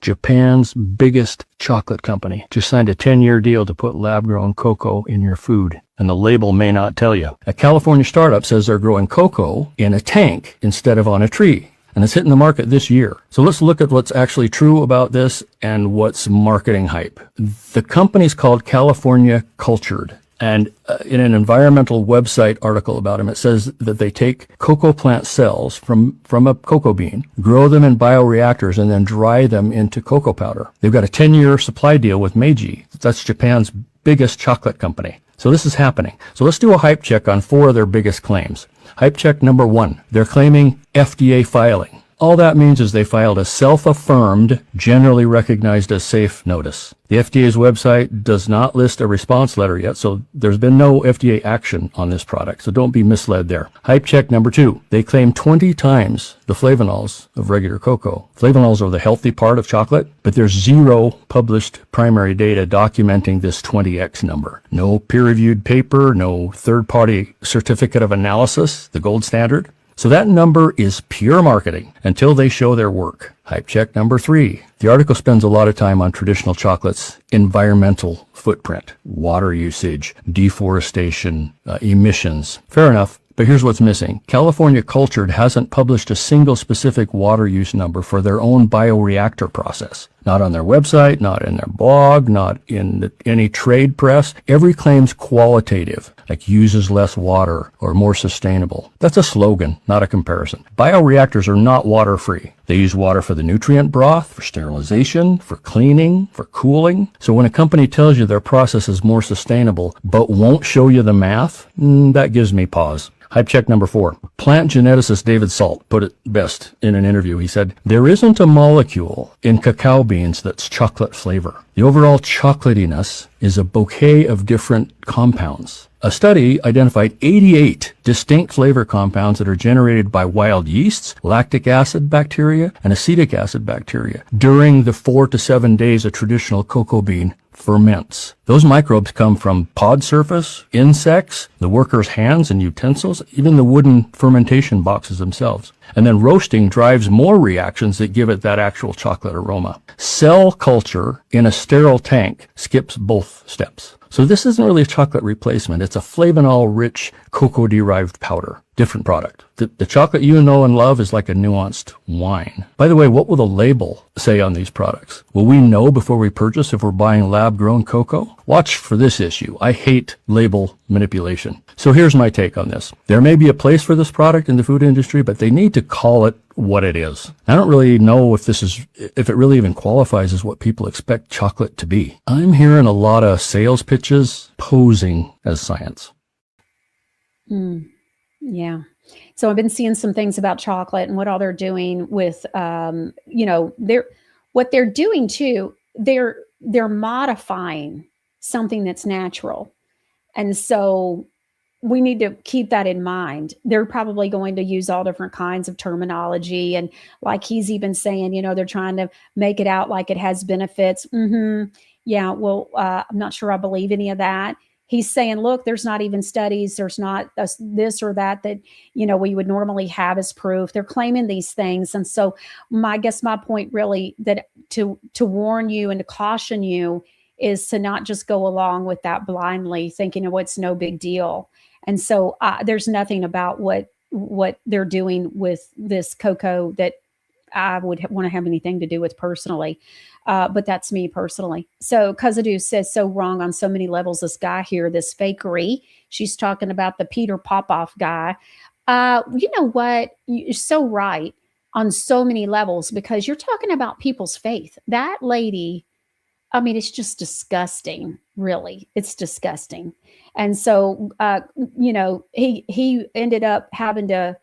Japan's biggest chocolate company just signed a 10-year deal to put lab-grown cocoa in your food, and the label may not tell you. A California startup says they're growing cocoa in a tank instead of on a tree, and it's hitting the market this year. So let's look at what's actually true about this and what's marketing hype. The company's called California Cultured. And in an environmental website article about them, it says that they take cocoa plant cells from a cocoa bean, grow them in bioreactors, and then dry them into cocoa powder. They've got a 10-year supply deal with Meiji. That's Japan's biggest chocolate company. So this is happening. So let's do a hype check on 4 of their biggest claims. Hype check number 1. They're claiming FDA filing. All that means is they filed a self-affirmed, generally recognized as safe notice. The FDA's website does not list a response letter yet, so there's been no FDA action on this product, so don't be misled there. Hype check number 2. They claim 20 times the flavonols of regular cocoa. Flavonols are the healthy part of chocolate, but there's 0 published primary data documenting this 20x number. No peer-reviewed paper, no third-party certificate of analysis, the gold standard. So that number is pure marketing until they show their work. Hype check number 3. The article spends a lot of time on traditional chocolate's environmental footprint, water usage, deforestation, emissions. Fair enough. But here's what's missing. California Cultured hasn't published a single specific water use number for their own bioreactor process. Not on their website, not in their blog, not in any trade press. Every claim's qualitative, like uses less water or more sustainable. That's a slogan, not a comparison. Bioreactors are not water-free. They use water for the nutrient broth, for sterilization, for cleaning, for cooling. So when a company tells you their process is more sustainable but won't show you the math, that gives me pause. Hype check number 4. Plant geneticist David Salt put it best in an interview. He said, there isn't a molecule in cacao beans that's chocolate flavor. The overall chocolatiness is a bouquet of different compounds. A study identified 88 distinct flavor compounds that are generated by wild yeasts, lactic acid bacteria, and acetic acid bacteria during the 4 to 7 days a traditional cocoa bean ferments. Those microbes come from pod surface, insects, the workers' hands and utensils, even the wooden fermentation boxes themselves. And then roasting drives more reactions that give it that actual chocolate aroma. Cell culture in a sterile tank skips both steps. So this isn't really a chocolate replacement. It's a flavanol-rich cocoa-derived powder. Different product. The chocolate you know and love is like a nuanced wine. By the way, what will the label say on these products? Will we know before we purchase if we're buying lab-grown cocoa? Watch for this issue. I hate label manipulation. So here's my take on this. There may be a place for this product in the food industry, but they need to call it what it is. I don't really know if it really even qualifies as what people expect chocolate to be. I'm hearing a lot of sales pitches posing as science. Yeah. So I've been seeing some things about chocolate and what all they're doing with, what they're doing too, they're modifying something that's natural. And so we need to keep that in mind. They're probably going to use all different kinds of terminology. And like he's even saying, they're trying to make it out like it has benefits. Yeah, well, I'm not sure I believe any of that. He's saying, look, there's not even studies. There's not this or that we would normally have as proof. They're claiming these things. And so my point really that to warn you and to caution you is to not just go along with that blindly thinking, oh, it's no big deal. And so there's nothing about what they're doing with this cocoa that I would want to have anything to do with personally. But that's me personally. So Kazadu says so wrong on so many levels. This guy here, this fakery, she's talking about the Peter Popoff guy. You know what? You're so right on so many levels because you're talking about people's faith. That lady, I mean, it's just disgusting, really. It's disgusting. And so, he ended up having to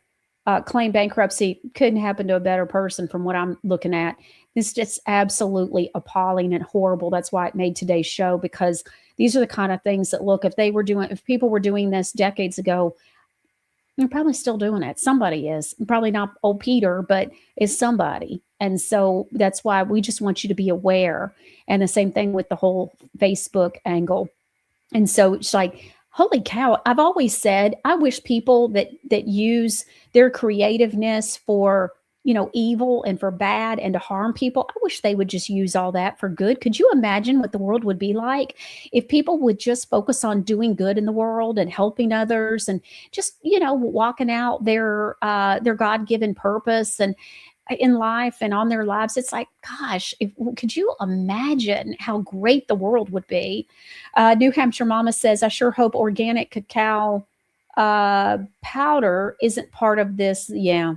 claim bankruptcy. Couldn't happen to a better person from what I'm looking at. It's just absolutely appalling and horrible. That's why it made today's show, because these are the kind of things that, look, if people were doing this decades ago, they're probably still doing it. Somebody is, probably not old Peter, but is somebody. And so that's why we just want you to be aware. And the same thing with the whole Facebook angle. And so it's like, holy cow, I've always said, I wish people that use their creativeness for, evil and for bad and to harm people, I wish they would just use all that for good. Could you imagine what the world would be like if people would just focus on doing good in the world and helping others and just, walking out their God-given purpose and in life and on their lives? It's like, gosh, could you imagine how great the world would be? New Hampshire Mama says, I sure hope organic cacao powder isn't part of this. Yeah.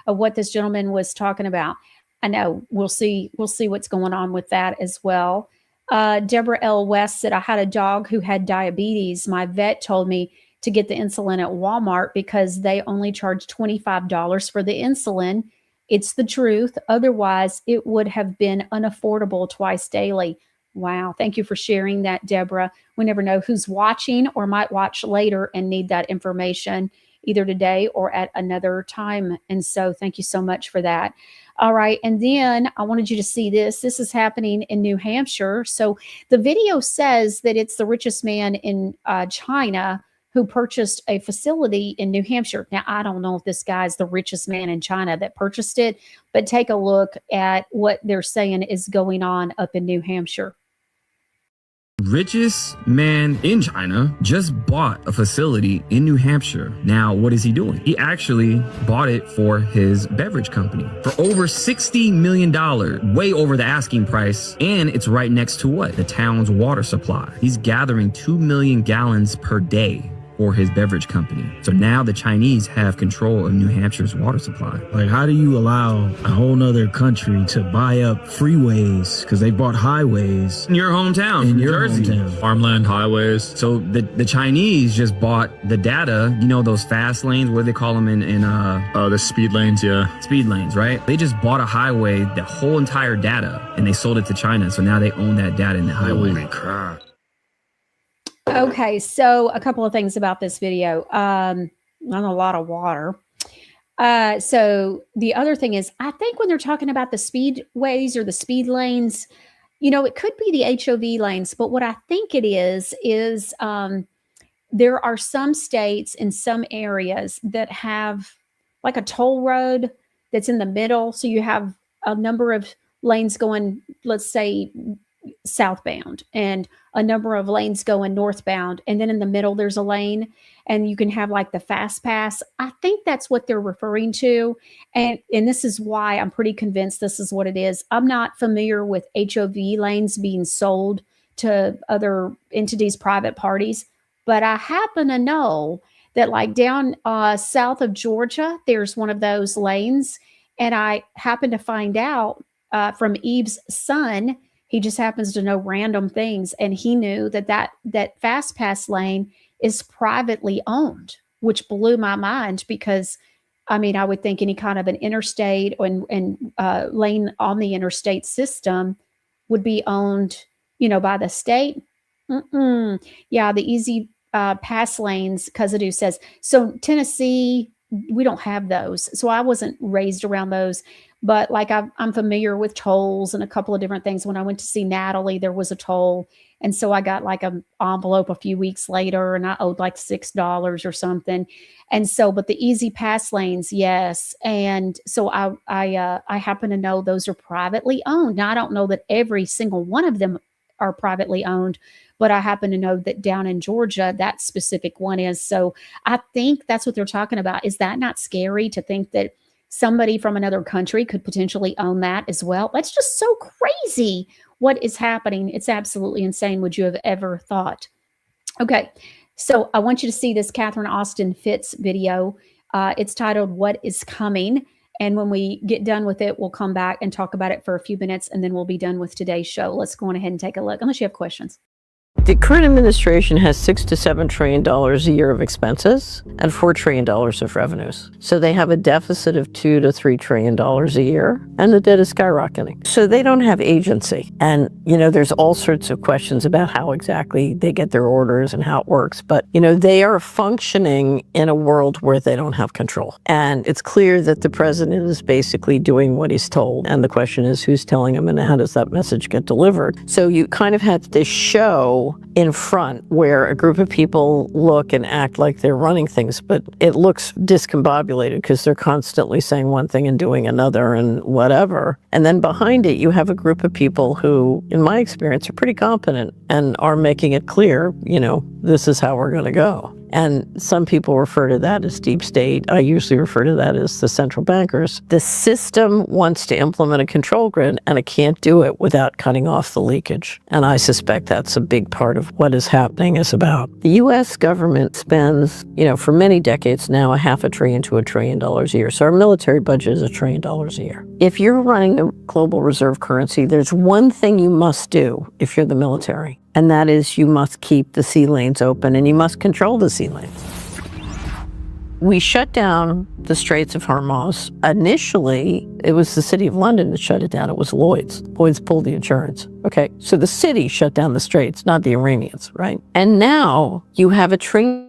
Of what this gentleman was talking about. I know we'll see what's going on with that as well. Deborah L. West said, I had a dog who had diabetes. My vet told me to get the insulin at Walmart because they only charge $25 for the insulin. It's the truth. Otherwise, it would have been unaffordable twice daily. Wow. Thank you for sharing that, Deborah. We never know who's watching or might watch later and need that information either today or at another time. And so thank you so much for that. All right. And then I wanted you to see this. This is happening in New Hampshire. So the video says that it's the richest man in China who purchased a facility in New Hampshire. Now, I don't know if this guy's the richest man in China that purchased it, but take a look at what they're saying is going on up in New Hampshire. Richest man in China just bought a facility in New Hampshire. Now, what is he doing? He actually bought it for his beverage company for over $60 million, way over the asking price. And it's right next to what? The town's water supply. He's gathering 2 million gallons per day for his beverage company. So now the Chinese have control of New Hampshire's water supply. Like, how do you allow a whole nother country to buy up freeways because they bought highways in your hometown, in your Jersey? hometown? Farmland, highways. So the Chinese just bought the data, those fast lanes, what do they call them in the speed lanes, yeah. Speed lanes, right? They just bought a highway, the whole entire data, and they sold it to China. So now they own that data in the highway. Holy crap. Okay, so a couple of things about this video. Not a lot of water. So the other thing is, I think when they're talking about the speedways or the speed lanes, it could be the HOV lanes, but what I think it is there are some states in some areas that have like a toll road that's in the middle. So you have a number of lanes going, let's say, southbound, and a number of lanes going northbound, and then in the middle there's a lane, and you can have like the fast pass. I think that's what they're referring to, and this is why I'm pretty convinced this is what it is. I'm not familiar with HOV lanes being sold to other entities, private parties, but I happen to know that like down south of Georgia, there's one of those lanes, and I happen to find out from Eve's son. He just happens to know random things, and he knew that fast pass lane is privately owned, which blew my mind because, I would think any kind of an interstate and lane on the interstate system would be owned, by the state. Yeah, the easy pass lanes, Kazadu says. So Tennessee, we don't have those. So I wasn't raised around those. But like I'm familiar with tolls and a couple of different things. When I went to see Natalie, there was a toll. And so I got like an envelope a few weeks later and I owed like $6 or something. And so, but the easy pass lanes, yes. And so I happen to know those are privately owned. Now, I don't know that every single one of them are privately owned, but I happen to know that down in Georgia, that specific one is. So I think that's what they're talking about. Is that not scary to think that somebody from another country could potentially own that as well? That's just so crazy what is happening. It's absolutely insane. Would you have ever thought? Okay, so I want you to see this Catherine Austin Fitts video. It's titled What is Coming? And when we get done with it, we'll come back and talk about it for a few minutes, and then we'll be done with today's show. Let's go on ahead and take a look, unless you have questions. The current administration has $6 to $7 trillion a year of expenses. and $4 trillion of revenues. So they have a deficit of $2 to $3 trillion a year, and the debt is skyrocketing. So they don't have agency. And, there's all sorts of questions about how exactly they get their orders and how it works. But, they are functioning in a world where they don't have control. And it's clear that the president is basically doing what he's told. And the question is, who's telling him and how does that message get delivered? So you kind of had this show in front where a group of people look and act like they're running things, but it looks discombobulated because they're constantly saying one thing and doing another and whatever. And then behind it, you have a group of people who, in my experience, are pretty competent and are making it clear, this is how we're going to go. And some people refer to that as deep state. I usually refer to that as the central bankers. The system wants to implement a control grid, and it can't do it without cutting off the leakage. And I suspect that's a big part of what is happening is about. The U.S. government spends, for many decades now, $500 billion to $1 trillion a year. So our military budget is $1 trillion a year. If you're running a global reserve currency, there's one thing you must do if you're the military. And that is you must keep the sea lanes open and you must control the sea lanes. We shut down the Straits of Hormuz. Initially, it was the City of London that shut it down. It was Lloyd's. Lloyd's pulled the insurance. Okay, so the city shut down the Straits, not the Iranians, right? And now you have $1 trillion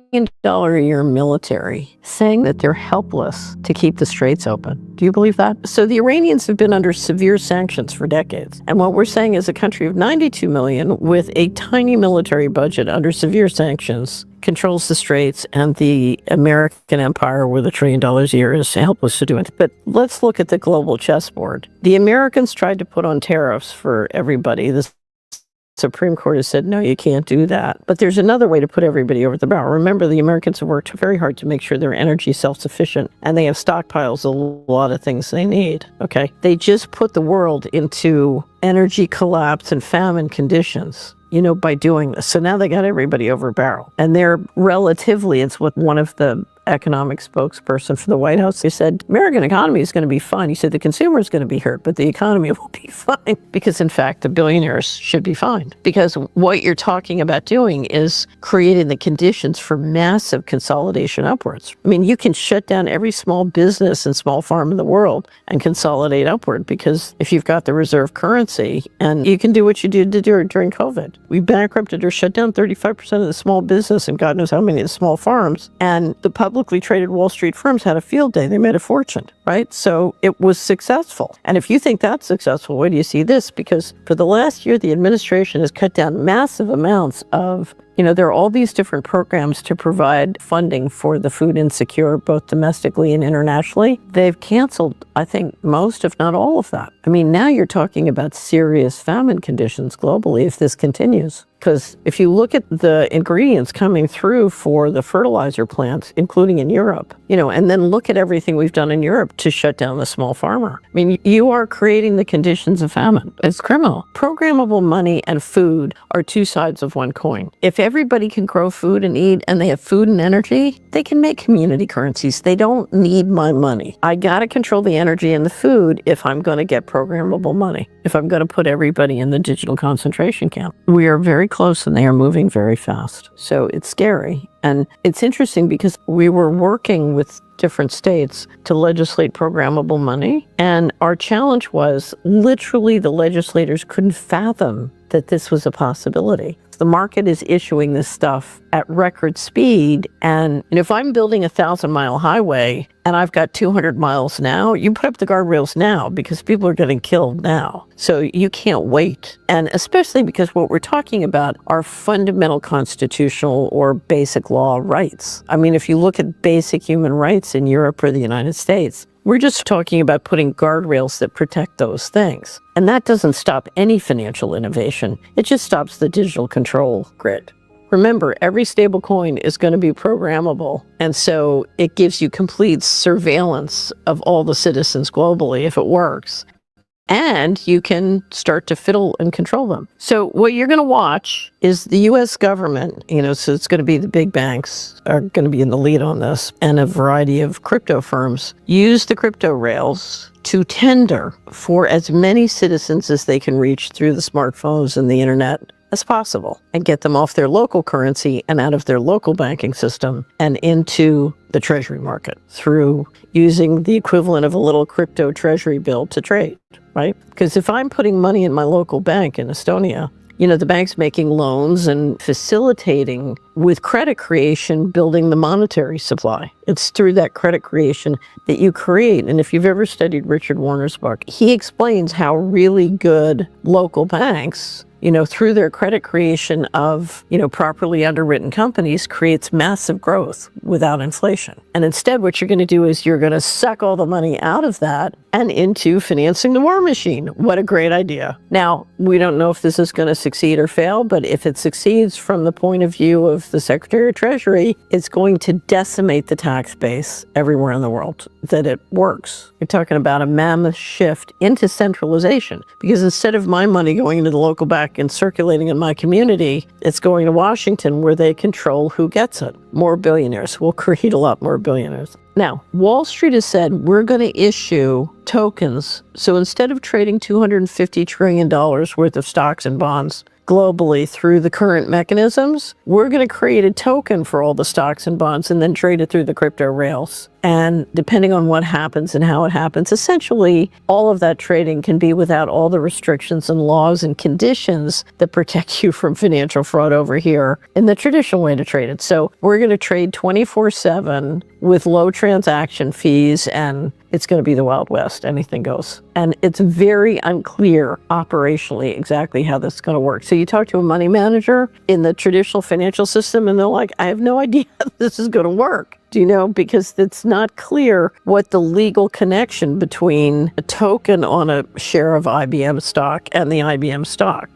a year military saying that they're helpless to keep the Straits open. Do you believe that? So the Iranians have been under severe sanctions for decades. And what we're saying is a country of 92 million with a tiny military budget under severe sanctions controls the Straits, and the American empire with $1 trillion a year is helpless to do it. But let's look at the global chessboard. The Americans tried to put on tariffs for everybody. The Supreme Court has said, no, you can't do that. But there's another way to put everybody over the barrel. Remember, the Americans have worked very hard to make sure they're energy self-sufficient, and they have stockpiles of a lot of things they need, okay? They just put the world into energy collapse and famine conditions, by doing this. So now they got everybody over a barrel. And they're relatively, it's what one of the economic spokesperson for the White House, he said, American economy is going to be fine. He said the consumer is going to be hurt, but the economy will be fine. Because in fact, the billionaires should be fine. Because what you're talking about doing is creating the conditions for massive consolidation upwards. I mean, you can shut down every small business and small farm in the world and consolidate upward, because if you've got the reserve currency, and you can do what you did during COVID. We bankrupted or shut down 35% of the small business and God knows how many of the small farms. And the publicly traded Wall Street firms had a field day. They made a fortune, right? So it was successful. And if you think that's successful, where do you see this? Because for the last year, the administration has cut down massive amounts of, there are all these different programs to provide funding for the food insecure, both domestically and internationally. They've canceled, I think, most, if not all of that. I mean, now you're talking about serious famine conditions globally if this continues. Because if you look at the ingredients coming through for the fertilizer plants, including in Europe, and then look at everything we've done in Europe to shut down the small farmer. I mean, you are creating the conditions of famine. It's criminal. Programmable money and food are two sides of one coin. If everybody can grow food and eat, and they have food and energy, they can make community currencies. They don't need my money. I got to control the energy and the food if I'm going to get programmable money, if I'm going to put everybody in the digital concentration camp. We are very close, and they are moving very fast. So it's scary. And it's interesting because we were working with different states to legislate programmable money. And our challenge was literally the legislators couldn't fathom that this was a possibility. The market is issuing this stuff at record speed. And if I'm building a 1,000-mile highway and I've got 200 miles now, you put up the guardrails now because people are getting killed now. So you can't wait. And especially because what we're talking about are fundamental constitutional or basic law rights. I mean, if you look at basic human rights in Europe or the United States, we're just talking about putting guardrails that protect those things. And that doesn't stop any financial innovation. It just stops the digital control grid. Remember, every stable coin is going to be programmable. And so it gives you complete surveillance of all the citizens globally if it works. And you can start to fiddle and control them. So what you're going to watch is the U.S. government, so it's going to be the big banks are going to be in the lead on this, and a variety of crypto firms use the crypto rails to tender for as many citizens as they can reach through the smartphones and the internet as possible and get them off their local currency and out of their local banking system and into the treasury market through using the equivalent of a little crypto treasury bill to trade, right? Because if I'm putting money in my local bank in Estonia, the bank's making loans and facilitating with credit creation, building the monetary supply. It's through that credit creation that you create. And if you've ever studied Richard Warner's book, he explains how really good local banks, through their credit creation of, properly underwritten companies, creates massive growth without inflation. And instead, what you're going to do is you're going to suck all the money out of that and into financing the war machine. What a great idea. Now, we don't know if this is going to succeed or fail, but if it succeeds from the point of view of the Secretary of Treasury, it's going to decimate the tax base everywhere in the world that it works. You're talking about a mammoth shift into centralization, because instead of my money going into the local bank and circulating in my community, it's going to Washington where they control who gets it. More billionaires. We'll create a lot more billionaires. Now, Wall Street has said we're going to issue tokens. So instead of trading $250 trillion worth of stocks and bonds globally through the current mechanisms, we're going to create a token for all the stocks and bonds and then trade it through the crypto rails. And depending on what happens and how it happens, essentially all of that trading can be without all the restrictions and laws and conditions that protect you from financial fraud over here in the traditional way to trade it. So we're going to trade 24/7 with low transaction fees, and it's going to be the Wild West. Anything goes. And it's very unclear operationally exactly how this is going to work. So you talk to a money manager in the traditional financial system and they're like, I have no idea how this is going to work. Because it's not clear what the legal connection between a token on a share of IBM stock and the IBM stock,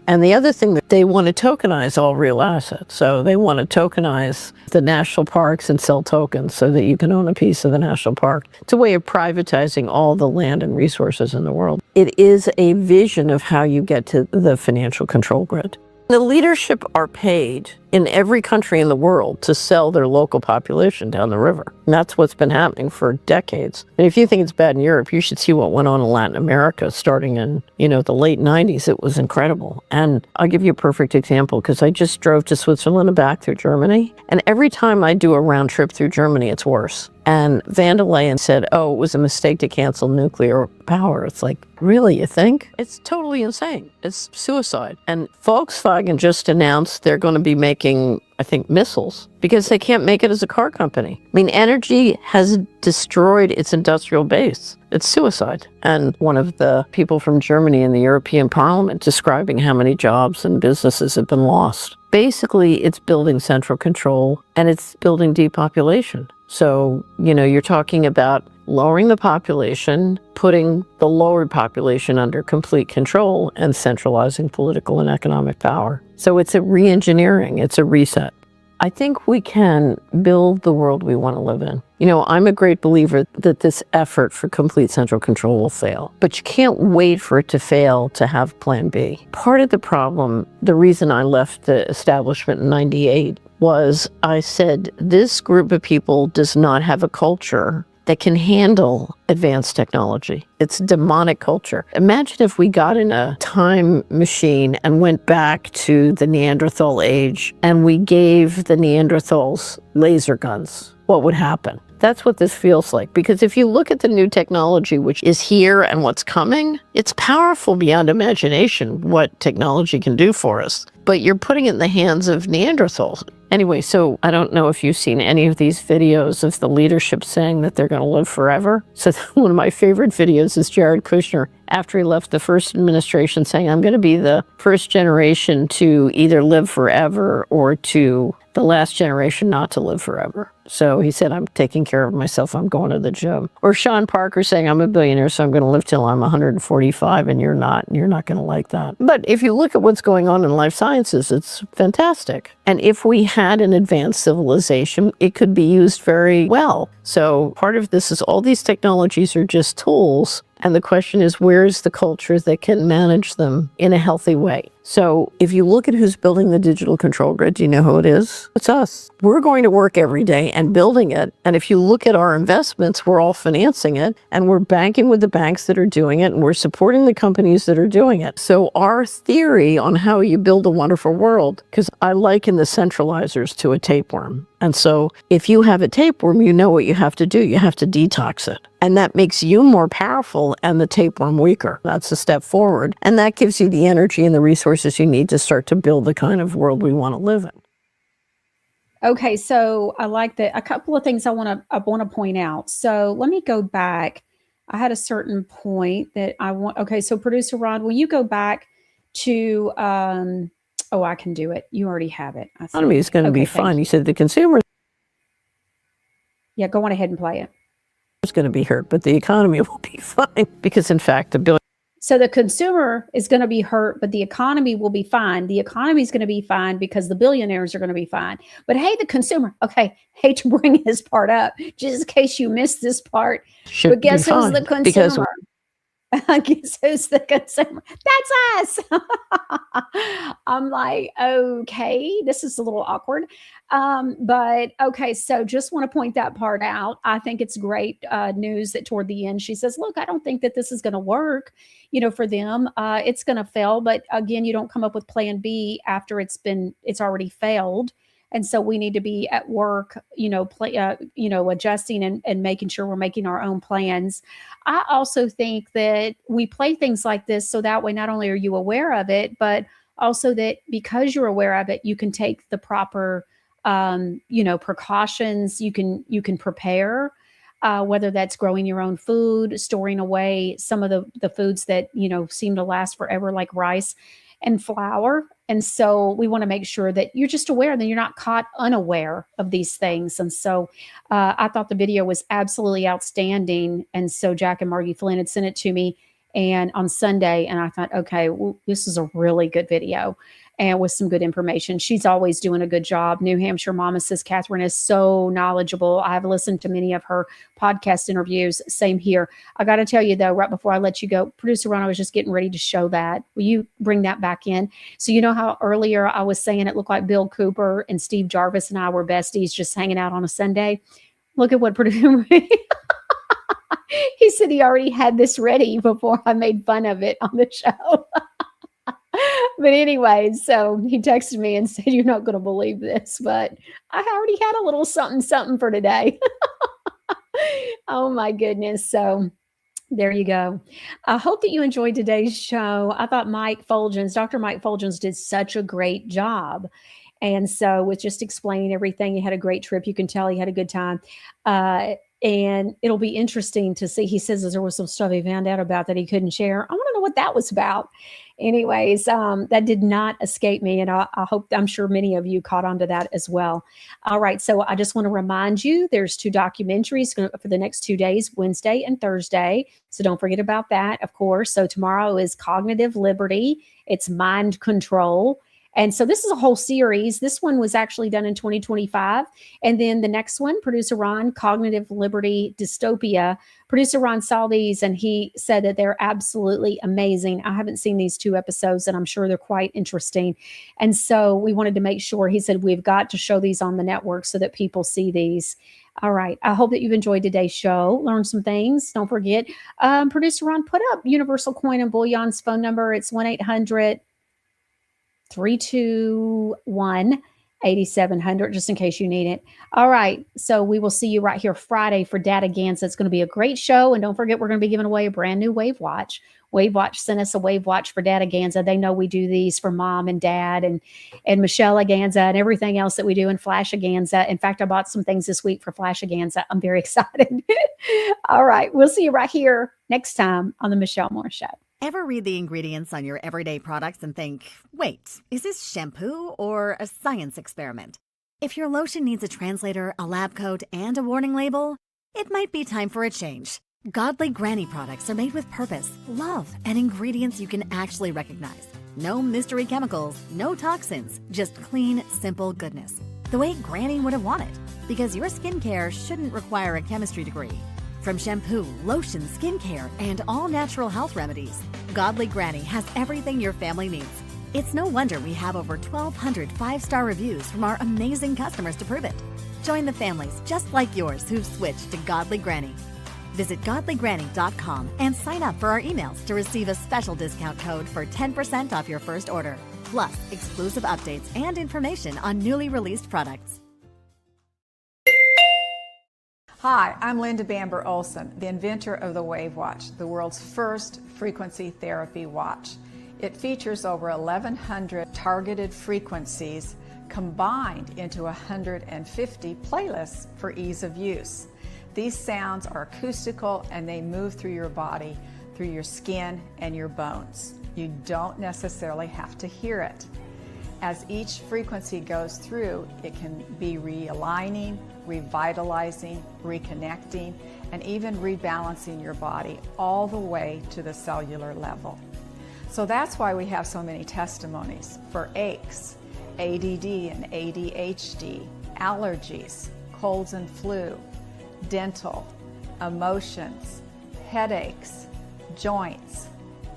And the other thing that they want to tokenize all real assets. So they want to tokenize the national parks and sell tokens so that you can own a piece of the national park. It's a way of privatizing all the land and resources in the world. It is a vision of how you get to the financial control grid. The leadership are paid in every country in the world to sell their local population down the river. And that's what's been happening for decades. And if you think it's bad in Europe, you should see what went on in Latin America starting in, the late 90s. It was incredible. And I'll give you a perfect example because I just drove to Switzerland and back through Germany. And every time I do a round trip through Germany, it's worse. And Van der Leyen said, it was a mistake to cancel nuclear power. It's like, really, you think? It's totally insane. It's suicide. And Volkswagen just announced they're going to be making, I think, missiles because they can't make it as a car company. I mean, energy has destroyed its industrial base. It's suicide. And one of the people from Germany in the European Parliament describing how many jobs and businesses have been lost. Basically, it's building central control and it's building depopulation. So, you're talking about lowering the population, putting the lowered population under complete control, and centralizing political and economic power. So it's a re-engineering, it's a reset. I think we can build the world we want to live in. I'm a great believer that this effort for complete central control will fail, but you can't wait for it to fail to have plan B. Part of the problem, the reason I left the establishment in '98 was I said, this group of people does not have a culture that can handle advanced technology. It's a demonic culture. Imagine if we got in a time machine and went back to the Neanderthal age and we gave the Neanderthals laser guns. What would happen? That's what this feels like. Because if you look at the new technology, which is here and what's coming, it's powerful beyond imagination what technology can do for us. But you're putting it in the hands of Neanderthals. Anyway, so I don't know if you've seen any of these videos of the leadership saying that they're going to live forever. So one of my favorite videos is Jared Kushner, after he left the first administration, saying, I'm going to be the first generation to either live forever or to the last generation not to live forever. So he said, I'm taking care of myself. I'm going to the gym. Or Sean Parker saying, I'm a billionaire, so I'm going to live till I'm 145, and you're not. And you're not going to like that. But if you look at what's going on in life sciences, it's fantastic. And if we had an advanced civilization, it could be used very well. So part of this is all these technologies are just tools. And the question is, where's the culture that can manage them in a healthy way? So if you look at who's building the digital control grid, do you know who it is? It's us. We're going to work every day and building it. And if you look at our investments, we're all financing it and we're banking with the banks that are doing it and we're supporting the companies that are doing it. So our theory on how you build a wonderful world, because I liken the centralizers to a tapeworm. And so if you have a tapeworm, you know what you have to do. You have to detox it. And that makes you more powerful and the tapeworm weaker. That's a step forward. And that gives you the energy and the resources you need to start to build the kind of world we want to live in. Okay, so I like that. A couple of things I want to point out. So let me go back. I had a certain point that I want. Okay, so producer Ron, will you go back to oh, I can do it. You already have it. The economy is going to be fine. You said the consumer. Yeah, go on ahead and play it. Is going to be hurt, but the economy will be fine because, in fact, the billion. So the consumer is going to be hurt, but the economy will be fine. The economy is going to be fine because the billionaires are going to be fine. But hey, the consumer. Okay, hate to bring this part up, just in case you missed this part. But guess who's the consumer? Guess who's the consumer? That's us. I'm like, okay, this is a little awkward. But okay, so just want to point that part out. I think it's great news that toward the end, she says, look, I don't think that this is going to work, for them. It's going to fail. But again, you don't come up with plan B after it's already failed. And so we need to be at work, adjusting and making sure we're making our own plans. I also think that we play things like this so that way not only are you aware of it, but also that because you're aware of it, you can take the proper, precautions. You can prepare, whether that's growing your own food, storing away some of the foods that, seem to last forever, like rice and flour. And so we want to make sure that you're just aware, that you're not caught unaware of these things. And so I thought the video was absolutely outstanding. And so Jack and Margie Flynn had sent it to me and on Sunday. And I thought, okay, well, this is a really good video and with some good information. She's always doing a good job. New Hampshire Mama says Catherine is so knowledgeable. I've listened to many of her podcast interviews. Same here. I got to tell you, though, right before I let you go, Producer Ron, I was just getting ready to show that. Will you bring that back in? So you know how earlier I was saying it looked like Bill Cooper and Steve Jarvis and I were besties just hanging out on a Sunday? Look at what producer he said he already had this ready before I made fun of it on the show. But anyway, so he texted me and said, you're not going to believe this, but I already had a little something for today. Oh my goodness. So there you go. I hope that you enjoyed today's show. I thought Dr. Mike Fuljenz did such a great job. And so with just explaining everything, he had a great trip. You can tell he had a good time. And it'll be interesting to see. He says there was some stuff he found out about that he couldn't share. I want to know what that was about. Anyways, that did not escape me. And I'm sure many of you caught on to that as well. All right. So I just want to remind you, there's 2 documentaries for the next 2 days, Wednesday and Thursday. So don't forget about that, of course. So tomorrow is Cognitive Liberty. It's mind control. And so this is a whole series. This one was actually done in 2025. And then the next one, Producer Ron, Cognitive Liberty Dystopia. Producer Ron saw these and he said that they're absolutely amazing. I haven't seen these 2 episodes and I'm sure they're quite interesting. And so we wanted to make sure, he said, we've got to show these on the network so that people see these. All right. I hope that you've enjoyed today's show, learned some things. Don't forget, Producer Ron put up Universal Coin and Bullion's phone number. It's 1-800-321-8700, just in case you need it. All right. So we will see you right here Friday for Data Ganza. It's going to be a great show. And don't forget, we're going to be giving away a brand new Wave Watch. Wave Watch sent us a Wave Watch for Data Ganza. They know we do these for Mom and Dad and Michelle Ganza and everything else that we do in Flash Ganza. In fact, I bought some things this week for Flash Ganza. I'm very excited. All right. We'll see you right here next time on the Michelle Moore Show. Ever read the ingredients on your everyday products and think, wait, is this shampoo or a science experiment? If your lotion needs a translator, a lab coat, and a warning label, it might be time for a change. Godly Granny products are made with purpose, love, and ingredients you can actually recognize. No mystery chemicals, no toxins, just clean, simple goodness. The way Granny would have wanted, because your skincare shouldn't require a chemistry degree. From shampoo, lotion, skincare, and all natural health remedies, Godly Granny has everything your family needs. It's no wonder we have over 1,200 five-star reviews from our amazing customers to prove it. Join the families just like yours who've switched to Godly Granny. Visit godlygranny.com and sign up for our emails to receive a special discount code for 10% off your first order, plus exclusive updates and information on newly released products. Hi, I'm Linda Bamber Olson, the inventor of the Wave Watch, the world's first frequency therapy watch. It features over 1,100 targeted frequencies combined into 150 playlists for ease of use. These sounds are acoustical and they move through your body, through your skin and your bones. You don't necessarily have to hear it. As each frequency goes through, it can be realigning, revitalizing, reconnecting, and even rebalancing your body all the way to the cellular level. So that's why we have so many testimonies for aches, ADD and ADHD, allergies, colds and flu, dental, emotions, headaches, joints,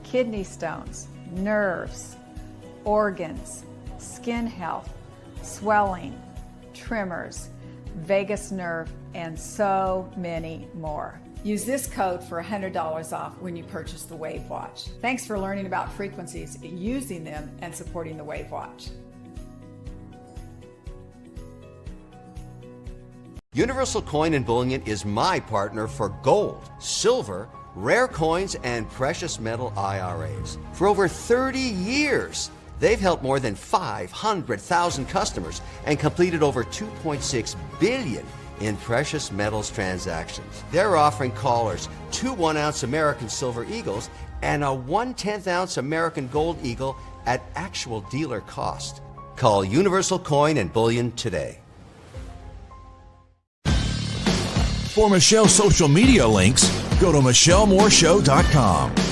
kidney stones, nerves, organs, skin health, swelling, tremors, vagus nerve, and so many more. Use this code for $100 off when you purchase the Wave Watch. Thanks for learning about frequencies, using them, and supporting the Wave Watch. Universal Coin and Bullion is my partner for gold, silver, rare coins, and precious metal IRAs. For over 30 years, they've helped more than 500,000 customers and completed over 2.6 billion in precious metals transactions. They're offering callers 2 1-ounce American Silver Eagles and a 1/10 ounce American Gold Eagle at actual dealer cost. Call Universal Coin and Bullion today. For Michelle's social media links, go to michellemooreshow.com.